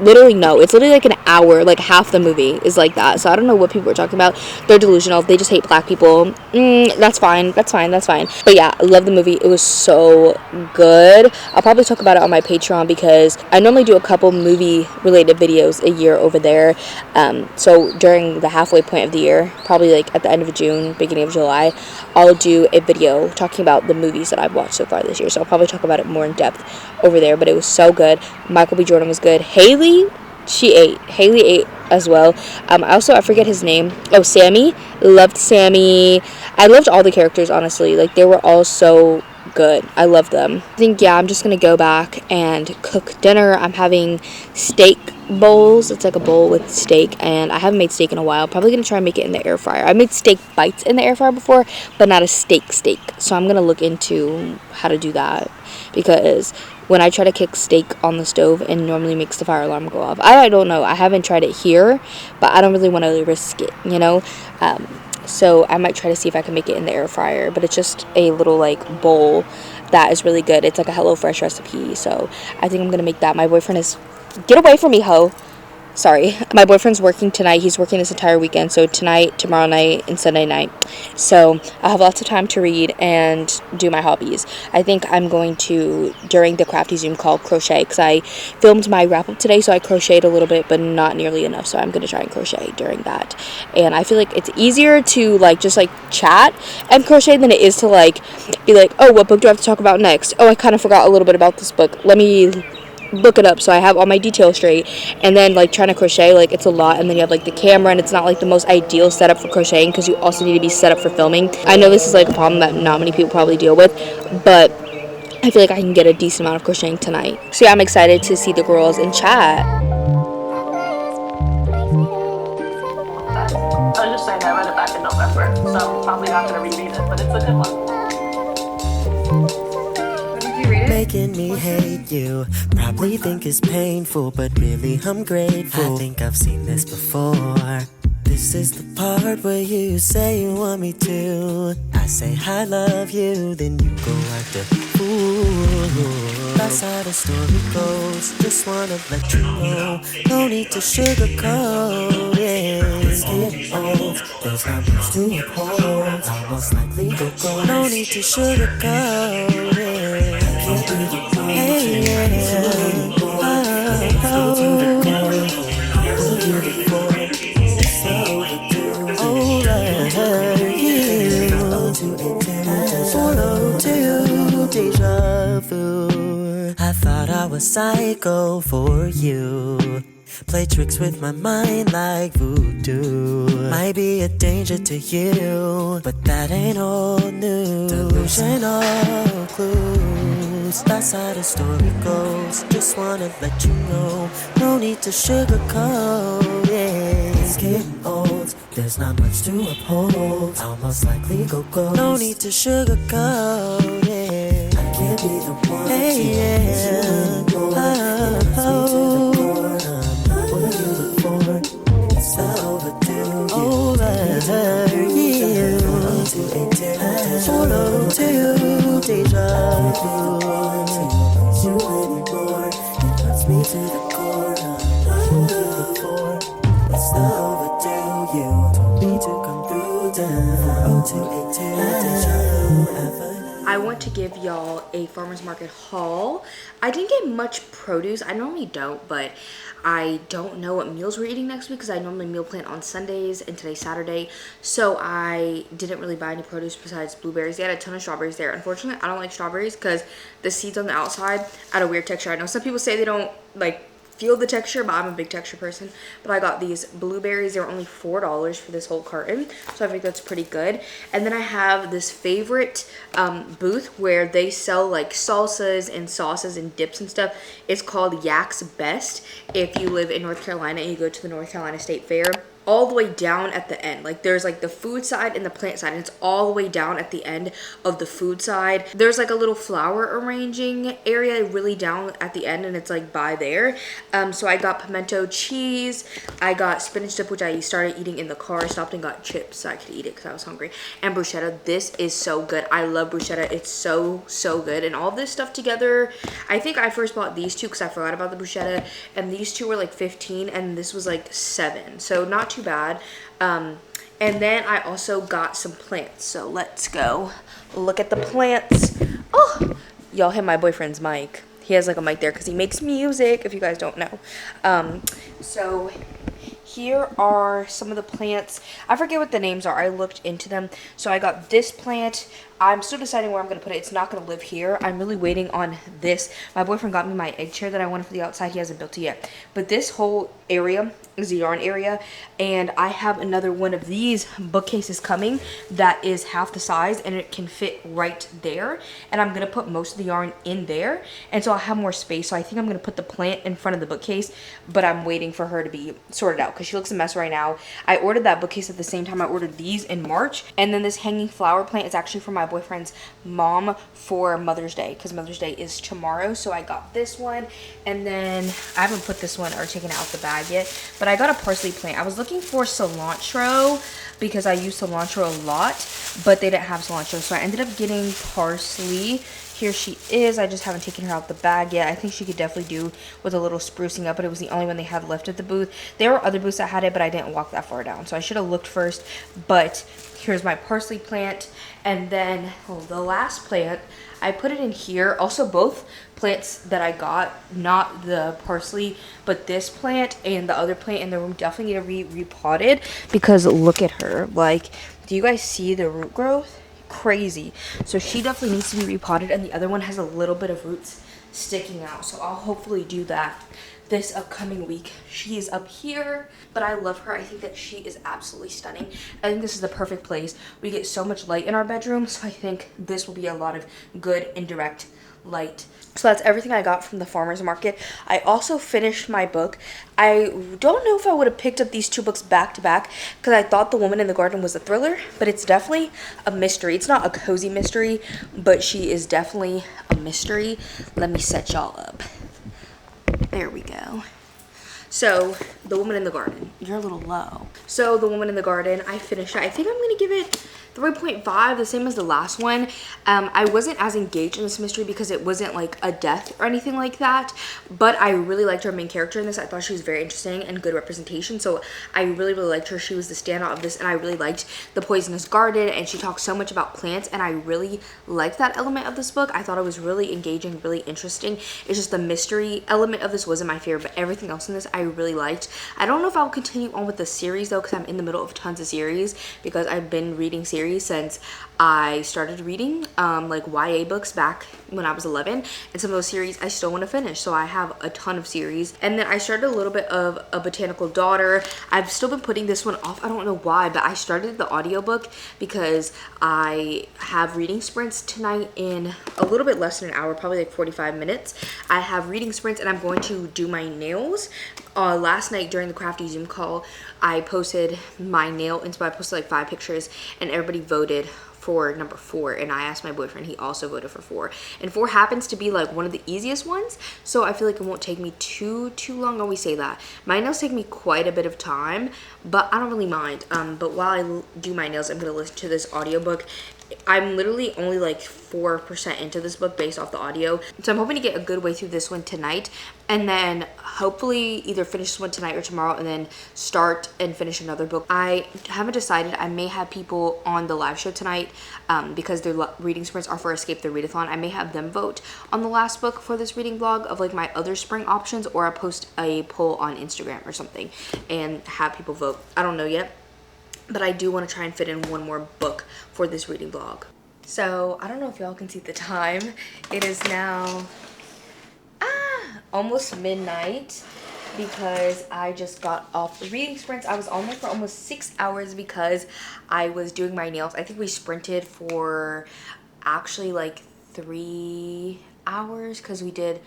literally no, it's literally like an hour, like half the movie is like that. So I don't know what people are talking about. They're delusional. They just hate black people. That's fine. But yeah, I love the movie. It was so good. I'll probably talk about it on my Patreon, because I normally do a couple movie related videos a year over there. So during the halfway point of the year, probably like at the end of June, beginning of July, I'll do a video talking about the movies that I've watched so far this year. So I'll probably talk about it more in depth over there. But it was so good. Michael B. Jordan was good. Haley ate as well. I forget his name. Oh, Sammy. Loved Sammy. I loved all the characters, honestly. Like, they were all so good. I love them. I think, yeah, I'm just gonna go back and cook dinner. I'm having steak bowls. It's like a bowl with steak, and I haven't made steak in a while. Probably gonna try and make it in the air fryer. I made steak bites in the air fryer before, but not a steak. So I'm gonna look into how to do that, because when I try to cook steak on the stove, it normally makes the fire alarm go off. I don't know. I haven't tried it here, but I don't really want to risk it, you know? So I might try to see if I can make it in the air fryer, but it's just a little like bowl that is really good. It's like a HelloFresh recipe, so I think I'm going to make that. My boyfriend is, get away from me, ho. Sorry, my boyfriend's working tonight. He's working this entire weekend, so tonight, tomorrow night, and Sunday night. So I have lots of time to read and do my hobbies. I think I'm going to, during the crafty Zoom call, crochet, because I filmed my wrap-up today, so I crocheted a little bit, but not nearly enough, so I'm going to try and crochet during that. And I feel like it's easier to, like, just, like, chat and crochet than it is to, like, be like, oh, what book do I have to talk about next? Oh, I kind of forgot a little bit about this book. Let me look it up so I have all my details straight. And then like trying to crochet, like it's a lot, and then you have like the camera, and it's not like the most ideal setup for crocheting because you also need to be set up for filming. I know this is like a problem that not many people probably deal with, but I feel like I can get a decent amount of crocheting tonight. So yeah, I'm excited to see the girls in chat. I was just saying I read it back in November, so I'm probably not gonna reread it, but it's a good one. Making me hate you, probably think it's painful, but really I'm grateful. I think I've seen this before. This is the part where you say you want me to. I say I love you, then you go act a fool. That's how the story goes. Just wanna let you know, no need to sugarcoat it. It's getting old, there's not much to uphold. Almost like legal goals. No need to sugarcoat it. I can't be the one. Hey, yeah. Deja vu. I thought I was psycho for you. Play tricks with my mind like voodoo. Might be a danger to you, but that ain't old news. Delusional clues. That's how the story goes. Just wanna let you know, no need to sugarcoat it. It's getting old, there's not much to uphold. Almost like legal goals. No need to sugarcoat it. I can't be the one. Hey, yeah. What do you look for? It's overdue. Overdue. Follow to deja vu. You anymore. It hurts me to the core. It's overdue. You told me to come through. Down 0282 deja vu. I want to give y'all a farmer's market haul. I didn't get much produce. I normally don't, but I don't know what meals we're eating next week because I normally meal plan on Sundays and today's Saturday. So I didn't really buy any produce besides blueberries. They had a ton of strawberries there. Unfortunately, I don't like strawberries because the seeds on the outside add a weird texture. I know some people say they don't like feel the texture, but I'm a big texture person. But I got these blueberries. They were only $4 for this whole carton, so I think that's pretty good. And then I have this favorite booth where they sell like salsas and sauces and dips and stuff. It's called Yak's Best. If you live in North Carolina and you go to the North Carolina State Fair, all the way down at the end, like there's like the food side and the plant side, and it's all the way down at the end of the food side. There's like a little flower arranging area really down at the end, and it's like by there. So I got pimento cheese, I got spinach dip, which I started eating in the car. I stopped and got chips so I could eat it because I was hungry, and bruschetta. This is so good. I love bruschetta. It's so good. And all this stuff together, I think I first bought these two because I forgot about the bruschetta, and these two were like 15 and this was like 7, so not too bad. And then I also got some plants, so let's go look at the plants. Oh, y'all hit my boyfriend's mic. He has like a mic there because he makes music, if you guys don't know. So here are some of the plants. I forget what the names are. I looked into them. So I got this plant. I'm still deciding where I'm going to put it. It's not going to live here. I'm really waiting on this. My boyfriend got me my egg chair that I wanted for the outside. He hasn't built it yet. But this whole area is a yarn area. And I have another one of these bookcases coming that is half the size. And it can fit right there. And I'm going to put most of the yarn in there. And so I'll have more space. So I think I'm going to put the plant in front of the bookcase. But I'm waiting for her to be sorted out because she looks a mess right now. I ordered that bookcase at the same time I ordered these in March. And then this hanging flower plant is actually for my boyfriend's mom for Mother's Day because Mother's Day is tomorrow. So I got this one, and then I haven't put this one or taken it out the bag yet, but I got a parsley plant. I was looking for cilantro because I use cilantro a lot, but they didn't have cilantro, so I ended up getting parsley. Here she is. I just haven't taken her out the bag yet. I think she could definitely do with a little sprucing up, but it was the only one they had left at the booth. There were other booths that had it, but I didn't walk that far down, so I should have looked first. But here's my parsley plant. And then the last plant, I put it in here. Also, both plants that I got, not the parsley, but this plant and the other plant in the room definitely need to be repotted because look at her. Like, do you guys see the root growth? Crazy. So she definitely needs to be repotted, and the other one has a little bit of roots sticking out. So I'll hopefully do that this upcoming week. She is up here, but I love her. I think that she is absolutely stunning. I think this is the perfect place. We get so much light in our bedroom, so I think this will be a lot of good indirect light. So that's everything I got from the farmer's market. I also finished my book. I don't know if I would have picked up these two books back to back because I thought The Woman in the Garden was a thriller, but it's definitely a mystery. It's not a cozy mystery, but she is definitely a mystery. Let me set y'all up. There we go. So, The Woman in the Garden. You're a little low. So, The Woman in the Garden, I finished it. I think I'm going to give it 3.5, the same as the last one. I wasn't as engaged in this mystery because it wasn't like a death or anything like that, but I really liked her main character in this. I thought she was very interesting and good representation, so I really liked her. She was the standout of this, and I really liked the poisonous garden, and she talked so much about plants, and I really liked that element of this book. I thought it was really engaging, really interesting. It's just the mystery element of this wasn't my favorite, but everything else in this I really liked. I don't know if I'll continue on with the series though, because I'm in the middle of tons of series, because I've been reading series since I started reading like YA books back when I was 11, and some of those series I still want to finish, so I have a ton of series. And then I started a little bit of A Botanical Daughter. I've still been putting this one off. I don't know why, but I started the audiobook because I have reading sprints tonight in a little bit less than an hour, probably like 45 minutes. I have reading sprints and I'm going to do my nails. Last night during the crafty Zoom call, I posted my nail inspo. I posted like 5 pictures and everybody voted for number 4, and I asked my boyfriend, he also voted for 4, and 4 happens to be like one of the easiest ones, so I feel like it won't take me too long. I always say that my nails take me quite a bit of time, but I don't really mind. But while I do my nails, I'm gonna listen to this audiobook. I'm literally only like 4% into this book based off the audio, so I'm hoping to get a good way through this one tonight, and then hopefully either finish this one tonight or tomorrow, and then start and finish another book. I haven't decided. I may have people on the live show tonight because their reading sprints are for Escape the Readathon. I may have them vote on the last book for this reading vlog of like my other spring options, or I'll post a poll on Instagram or something and have people vote. I don't know yet, but I do want to try and fit in one more book for this reading vlog. So I don't know if y'all can see the time. It is now almost midnight because I just got off the reading sprints. I was on there for almost 6 hours because I was doing my nails. I think we sprinted for actually like 3 hours because we did,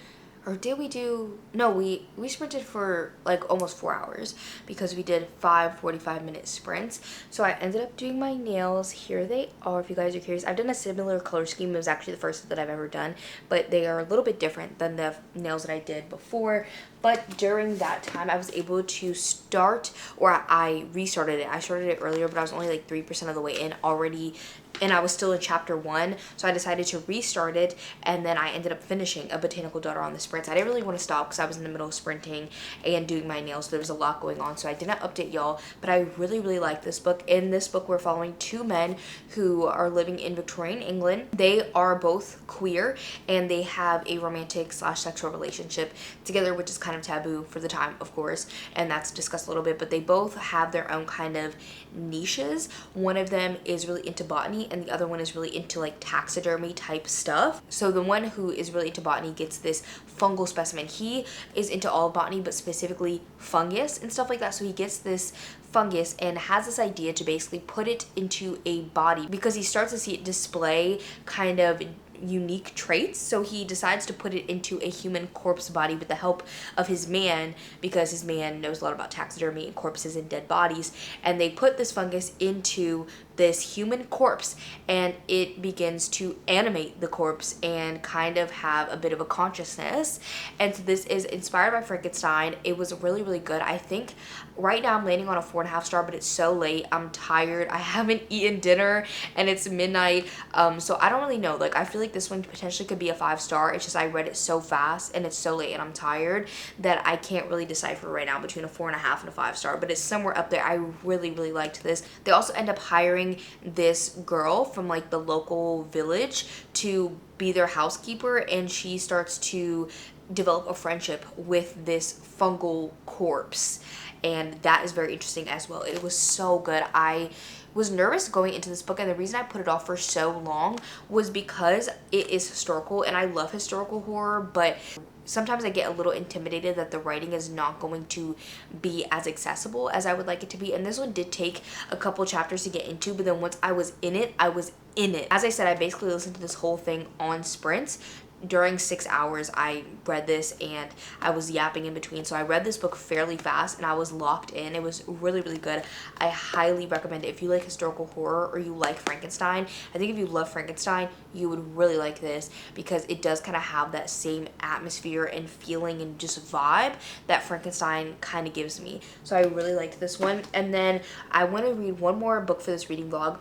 or did we do, no, we sprinted for like almost 4 hours because we did 5 45-minute sprints. So I ended up doing my nails. Here they are if you guys are curious. I've done a similar color scheme. It was actually the first that I've ever done, but they are a little bit different than the nails that I did before. But during that time, I was able to start, or I restarted it. I started it earlier, but I was only like 3% of the way in already, and I was still in chapter 1, so I decided to restart it, and then I ended up finishing A Botanical Daughter on the sprints. I didn't really want to stop because I was in the middle of sprinting and doing my nails, so there was a lot going on, so I did not update y'all, but I really like this book. In this book, we're following 2 men who are living in Victorian England. They are both queer, and they have a romantic / sexual relationship together, which is kind of taboo for the time, of course, and that's discussed a little bit, but they both have their own kind of niches. One of them is really into botany, and the other one is really into like taxidermy type stuff. So the one who is really into botany gets this fungal specimen. He is into all botany, but specifically fungus and stuff like that. So he gets this fungus and has this idea to basically put it into a body because he starts to see it display kind of unique traits, so he decides to put it into a human corpse body with the help of his man, because his man knows a lot about taxidermy and corpses and dead bodies, and they put this fungus into this human corpse, and it begins to animate the corpse and kind of have a bit of a consciousness. And so this is inspired by Frankenstein. It was really good. I think right now I'm landing on a 4.5 star, but it's so late, I'm tired, I haven't eaten dinner, and it's midnight, so I don't really know. Like, I feel like this one potentially could be a 5 star. It's just I read it so fast and it's so late and I'm tired that I can't really decipher right now between a 4.5 and a 5 star, but it's somewhere up there. I really liked this. They also end up hiring this girl from like the local village to be their housekeeper, and she starts to develop a friendship with this fungal corpse, and that is very interesting as well. It was so good. I was nervous going into this book, and the reason I put it off for so long was because it is historical and I love historical horror, but sometimes I get a little intimidated that the writing is not going to be as accessible as I would like it to be. And this one did take a couple chapters to get into, but then once I was in it, I was in it. As I said, I basically listened to this whole thing on sprints. During 6 hours, I read this and I was yapping in between. So I read this book fairly fast and I was locked in. It was really, really good. I highly recommend it. If you like historical horror or you like Frankenstein, I think if you love Frankenstein, you would really like this because it does kind of have that same atmosphere and feeling and just vibe that Frankenstein kind of gives me. So I really liked this one. And then I want to read one more book for this reading vlog.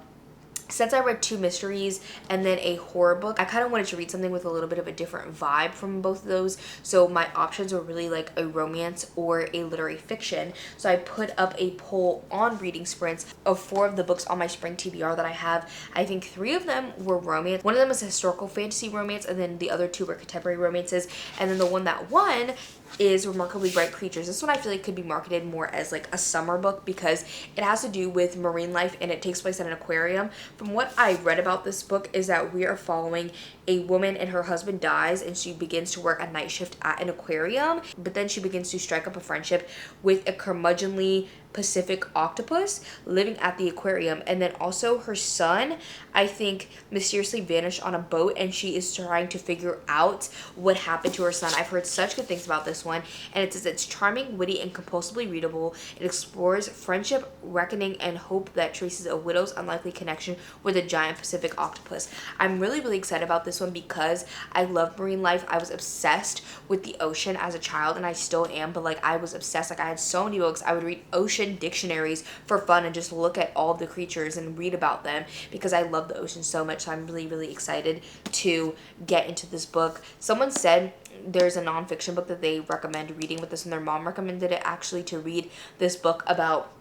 Since I read 2 mysteries and then a horror book, I kind of wanted to read something with a little bit of a different vibe from both of those. So my options were really like a romance or a literary fiction. So I put up a poll on reading sprints of 4 of the books on my spring TBR that I have. I think 3 of them were romance. One of them is a historical fantasy romance, and then the other 2 were contemporary romances. And then the one that won is Remarkably Bright Creatures. This one I feel like could be marketed more as like a summer book because it has to do with marine life and it takes place at an aquarium. From what I read about this book is that we are following a woman and her husband dies and she begins to work a night shift at an aquarium, but then she begins to strike up a friendship with a curmudgeonly Pacific octopus living at the aquarium. And then also her son, I think, mysteriously vanished on a boat and she is trying to figure out what happened to her son. I've heard such good things about this one, and it says it's charming, witty, and compulsively readable. It explores friendship, reckoning, and hope that traces a widow's unlikely connection with a giant Pacific octopus. I'm really, really excited about this one because I love marine life. I was obsessed with the ocean as a child, and I still am, but like I was obsessed. Like I had so many books. I would read ocean dictionaries for fun and just look at all the creatures and read about them because I love the ocean so much. So I'm really, really excited to get into this book. Someone said there's a nonfiction book that they recommend reading with this, and their mom recommended it actually to read this book about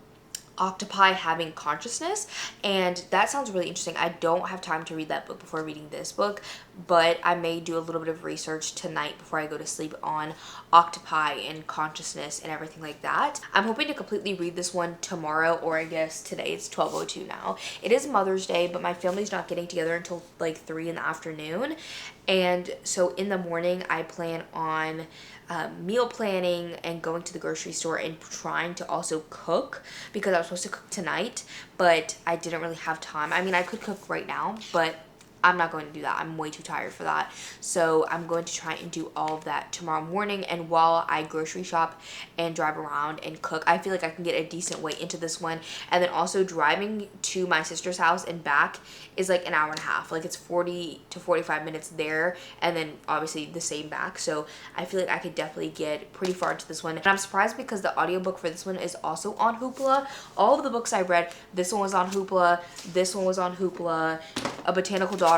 octopi having consciousness, and that sounds really interesting. I don't have time to read that book before reading this book, but I may do a little bit of research tonight before I go to sleep on octopi and consciousness and everything like that. I'm hoping to completely read this one tomorrow, or I guess today. It's 12:02 now. It is Mother's Day, but my family's not getting together until like 3 in the afternoon, and so in the morning I plan on meal planning and going to the grocery store and trying to also cook because I was supposed to cook tonight, but I didn't really have time. I mean, I could cook right now, but I'm not going to do that. I'm way too tired for that. So I'm going to try and do all of that tomorrow morning. And while I grocery shop and drive around and cook, I feel like I can get a decent way into this one. And then also driving to my sister's house and back is like an hour and a half. Like it's 40 to 45 minutes there, and then obviously the same back. So I feel like I could definitely get pretty far into this one. And I'm surprised because the audiobook for this one is also on Hoopla. All of the books I read, this one was on Hoopla, this one was on Hoopla, A Botanical Daughter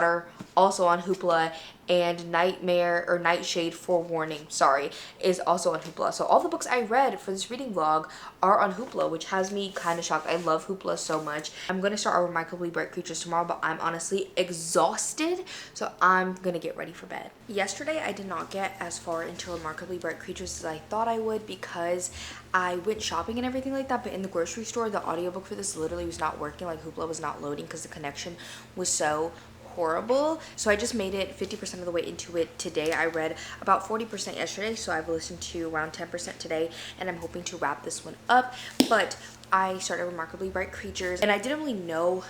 also on Hoopla, and Nightshade Forewarning, is also on Hoopla. So all the books I read for this reading vlog are on Hoopla, which has me kind of shocked. I love Hoopla so much. I'm going to start our Remarkably Bright Creatures tomorrow, but I'm honestly exhausted, so I'm going to get ready for bed. Yesterday, I did not get as far into Remarkably Bright Creatures as I thought I would because I went shopping and everything like that, but in the grocery store, the audiobook for this literally was not working. Like Hoopla was not loading because the connection was so horrible. So I just made it 50% of the way into it today. I read about 40% yesterday, so I've listened to around 10% today, and I'm hoping to wrap this one up. But I started Remarkably Bright Creatures, and I didn't really know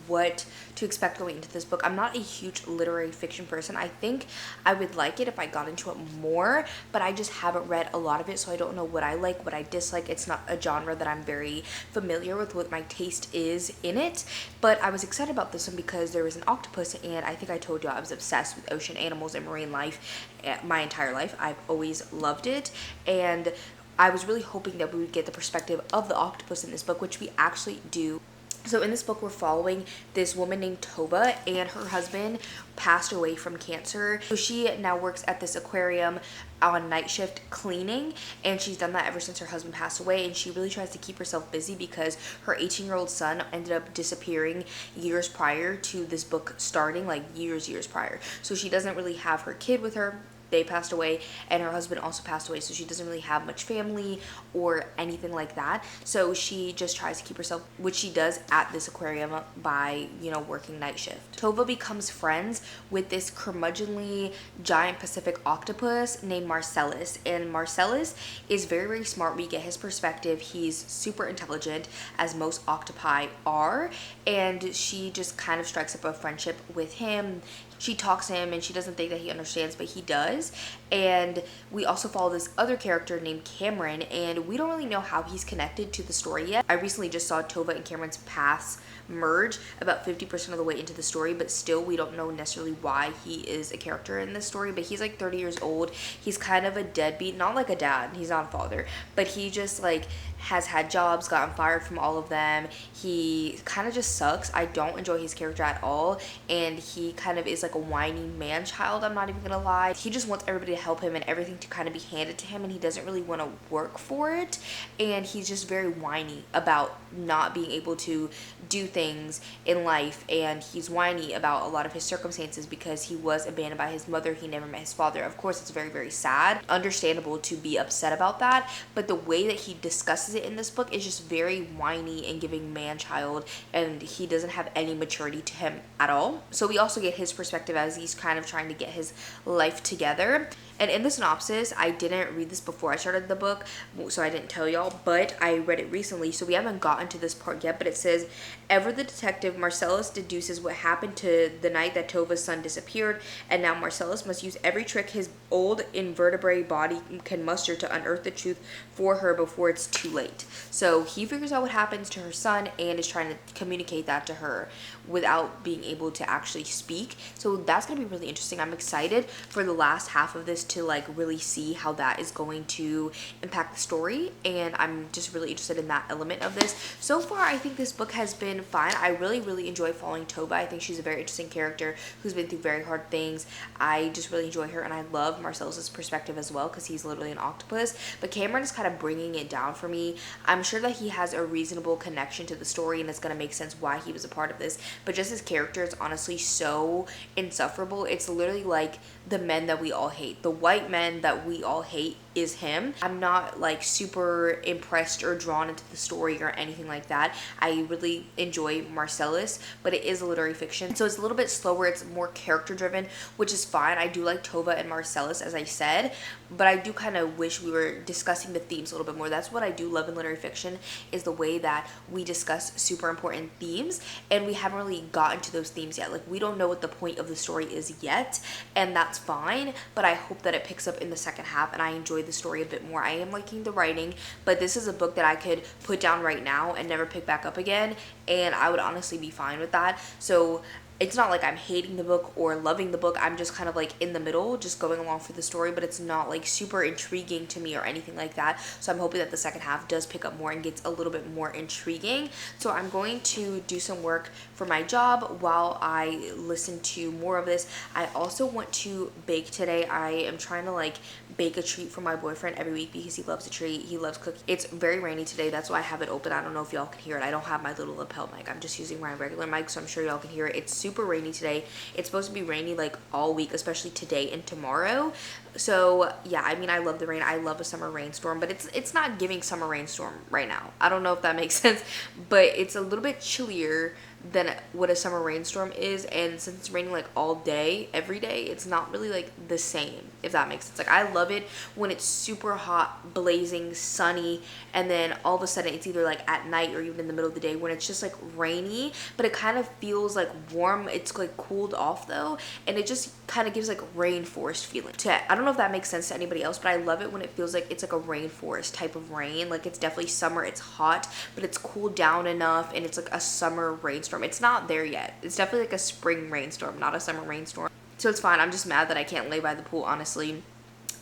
what to expect going into this book. I'm not a huge literary fiction person. I think I would like it if I got into it more, but I just haven't read a lot of it, so I don't know what I like, what I dislike. It's not a genre that I'm very familiar with what my taste is in it, but I was excited about this one because there was an octopus, and I think I told you I was obsessed with ocean animals and marine life my entire life. I've always loved it, and I was really hoping that we would get the perspective of the octopus in this book, which we actually do. So in this book, we're following this woman named Toba, and her husband passed away from cancer. So she now works at this aquarium on night shift cleaning, and she's done that ever since her husband passed away, and she really tries to keep herself busy because her 18-year-old son ended up disappearing years prior to this book starting, like years prior. So she doesn't really have her kid with her. they passed away, and her husband also passed away, so she doesn't really have much family or anything like that. So she just tries to keep herself, which she does at this aquarium by, you know, working night shift. Tova becomes friends with this curmudgeonly giant Pacific octopus named Marcellus, and Marcellus is very, very smart. We get his perspective. He's super intelligent, as most octopi are, and she just kind of strikes up a friendship with him. She talks to him and she doesn't think that he understands, but he does. And we also follow this other character named Cameron, and we don't really know how he's connected to the story yet. I recently just saw Tova and Cameron's paths merge about 50% of the way into the story, but still we don't know necessarily why he is a character in this story. But he's like 30 years old. He's kind of a deadbeat, not like a dad, he's not a father, but he just like has had jobs, gotten fired from all of them. He kind of just sucks. I don't enjoy his character at all, and he kind of is like a whiny man child, I'm not even gonna lie. He just wants everybody to help him and everything to kind of be handed to him, and he doesn't really want to work for it, and he's just very whiny about not being able to do things in life, and he's whiny about a lot of his circumstances because he was abandoned by his mother. He never met his father. Of course, it's very, very sad, understandable to be upset about that, but the way that he discusses it in this book is just very whiny and giving man child, and he doesn't have any maturity to him at all. So we also get his perspective as he's kind of trying to get his life together. And in the synopsis, I didn't read this before I started the book, so I didn't tell y'all, but I read it recently, so we haven't gotten to this part yet. But it says, ever the detective, Marcellus deduces what happened to the night that Tova's son disappeared, and now Marcellus must use every trick his old invertebrate body can muster to unearth the truth for her before it's too late. So he figures out what happens to her son and is trying to communicate that to her without being able to actually speak. So that's going to be really interesting. I'm excited for the last half of this to like really see how that is going to impact the story, and I'm just really interested in that element of this. So far, I think this book has been fine. I really enjoy following Tova. I think she's a very interesting character who's been through very hard things. I just really enjoy her, and I love Marcellus's perspective as well because he's literally an octopus. But Cameron is kind of bringing it down for me. I'm sure that he has a reasonable connection to the story, and it's going to make sense why he was a part of this, but just his character is honestly so insufferable. It's literally like the men that we all hate. The white men that we all hate is him. I'm not like super impressed or drawn into the story or anything like that. I really enjoy Marcellus, but it is a literary fiction, so it's a little bit slower. It's more character driven, which is fine. I do like Tova and Marcellus, as I said, but I do kind of wish we were discussing the themes a little bit more. That's what I do love in literary fiction, is the way that we discuss super important themes, and we haven't really gotten to those themes yet. Like, we don't know what the point of the story is yet, and that's fine, but I hope that it picks up in the second half and I enjoy the story a bit more. I am liking the writing, but this is a book that I could put down right now and never pick back up again, and I would honestly be fine with that. So it's not like I'm hating the book or loving the book. I'm just kind of like in the middle, just going along for the story, but it's not like super intriguing to me or anything like that. So I'm hoping that the second half does pick up more and gets a little bit more intriguing. So I'm going to do some work for my job while I listen to more of this. I also want to bake today. I am trying to like bake a treat for my boyfriend every week because he loves a treat. He loves cooking. It's very rainy today. That's why I have it open. I don't know if y'all can hear it. I don't have my little lapel mic. I'm just using my regular mic, so I'm sure y'all can hear it. It's super rainy today. It's supposed to be rainy like all week, especially today and tomorrow. So yeah, I mean, I love the rain. I love a summer rainstorm, but it's not giving summer rainstorm right now. I don't know if that makes sense, but it's a little bit chillier than what a summer rainstorm is, and since it's raining like all day every day, it's not really like the same, if that makes sense. Like, I love it when it's super hot, blazing, sunny, and then all of a sudden it's either like at night or even in the middle of the day when it's just like rainy, but it kind of feels like warm. It's like cooled off though, and it just kind of gives like rainforest feeling to it. I don't know if that makes sense to anybody else, but I love it when it feels like it's like a rainforest type of rain. Like, it's definitely summer, it's hot, but it's cooled down enough, and it's like a summer rainstorm. It's not there yet. It's definitely like a spring rainstorm, not a summer rainstorm. So it's fine. I'm just mad that I can't lay by the pool, honestly.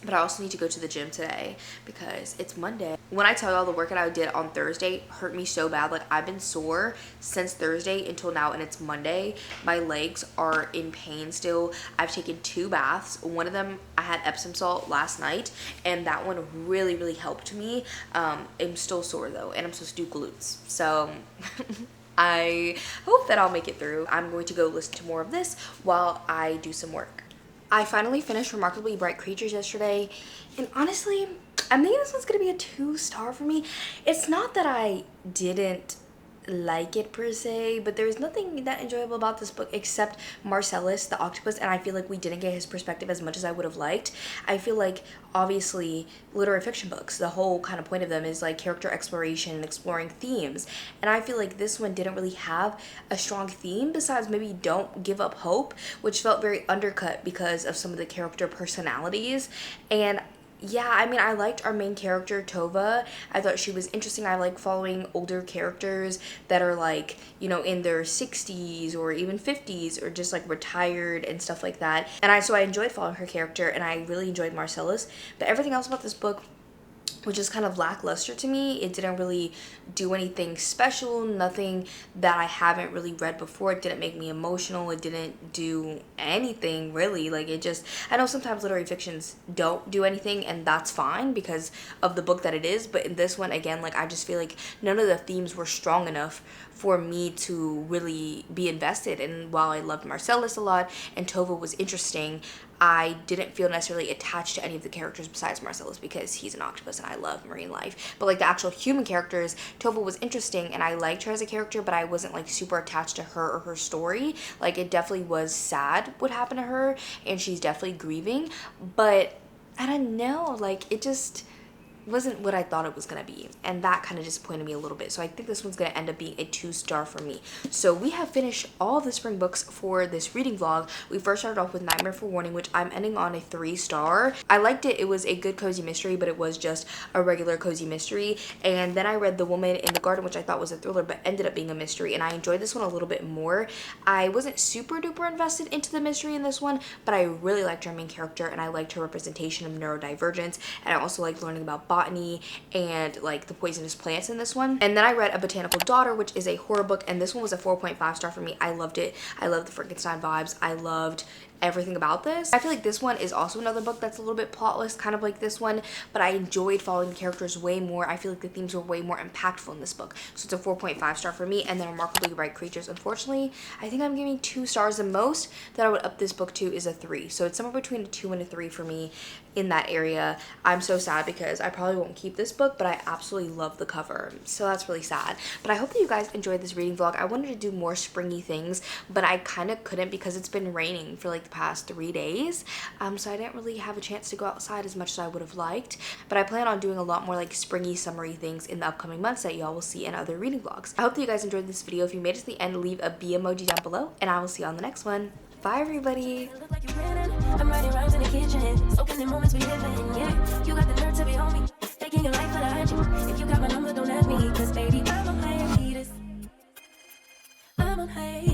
But I also need to go to the gym today because it's Monday. When I tell y'all the workout I did on Thursday hurt me so bad, like, I've been sore since Thursday until now, and it's Monday. My legs are in pain still. I've taken 2 baths. One of them, I had Epsom salt last night, and that one really helped me. I'm still sore though, and I'm supposed to do glutes. So I hope that I'll make it through. I'm going to go listen to more of this while I do some work. I finally finished Remarkably Bright Creatures yesterday, and honestly, I'm thinking this one's gonna be a 2-star for me. It's not that I didn't like it per se, but there's nothing that enjoyable about this book except Marcellus the octopus, and I feel like we didn't get his perspective as much as I would have liked. I feel like obviously literary fiction books, the whole kind of point of them is like character exploration and exploring themes, and I feel like this one didn't really have a strong theme besides maybe don't give up hope, which felt very undercut because of some of the character personalities. And yeah, I mean, I liked our main character, Tova. I thought she was interesting. I like following older characters that are like, you know, in their 60s or even 50s or just like retired and stuff like that. And so I enjoyed following her character, and I really enjoyed Marcellus. But everything else about this book which is kind of lackluster to me. It didn't really do anything special, nothing that I haven't really read before. It didn't make me emotional. It didn't do anything really. Like, it just, I know sometimes literary fictions don't do anything, and that's fine because of the book that it is, but in this one, again, like, I just feel like none of the themes were strong enough for me to really be invested. And while I loved Marcellus a lot and Tova was interesting, I didn't feel necessarily attached to any of the characters besides Marcellus because he's an octopus and I love marine life. But like the actual human characters, Tova was interesting and I liked her as a character, but I wasn't like super attached to her or her story. Like, it definitely was sad what happened to her and she's definitely grieving, but I don't know, like, it just wasn't what I thought it was gonna be, and that kind of disappointed me a little bit. So I think this one's gonna end up being a 2-star for me. So we have finished all the spring books for this reading vlog. We first started off with Nightmare for Warning, which I'm ending on a 3-star. I liked it. It was a good cozy mystery, but it was just a regular cozy mystery. And then I read The Woman in the Garden, which I thought was a thriller but ended up being a mystery, and I enjoyed this one a little bit more. I wasn't super duper invested into the mystery in this one, but I really liked her main character and I liked her representation of neurodivergence, and I also liked learning about botany and like the poisonous plants in this one. And then I read A Botanical Daughter, which is a horror book, and this one was a 4.5-star for me. I loved it. I loved the Frankenstein vibes. I loved everything about this. I feel like this one is also another book that's a little bit plotless, kind of like this one, but I enjoyed following the characters way more. I feel like the themes were way more impactful in this book, so it's a 4.5-star for me. And then Remarkably Bright Creatures, unfortunately, I think I'm giving 2 stars. The most that I would up this book to is a 3, so it's somewhere between a 2 and a 3 for me in that area. I'm so sad because I probably won't keep this book, but I absolutely love the cover, so that's really sad. But I hope that you guys enjoyed this reading vlog. I wanted to do more springy things, but I kind of couldn't because it's been raining for like the past 3 days, so I didn't really have a chance to go outside as much as I would have liked. But I plan on doing a lot more like springy, summery things in the upcoming months that y'all will see in other reading vlogs. I hope that you guys enjoyed this video. If you made it to the end, leave a B emoji down below, and I will see you on the next one. Bye, everybody. I'm writing rhymes in the kitchen, soaking in moments we live in, yeah. You got the nerve to be on me, taking your life for the hundred. If you got my number, don't ask me, cause baby, I'm on hiatus. I'm on hiatus.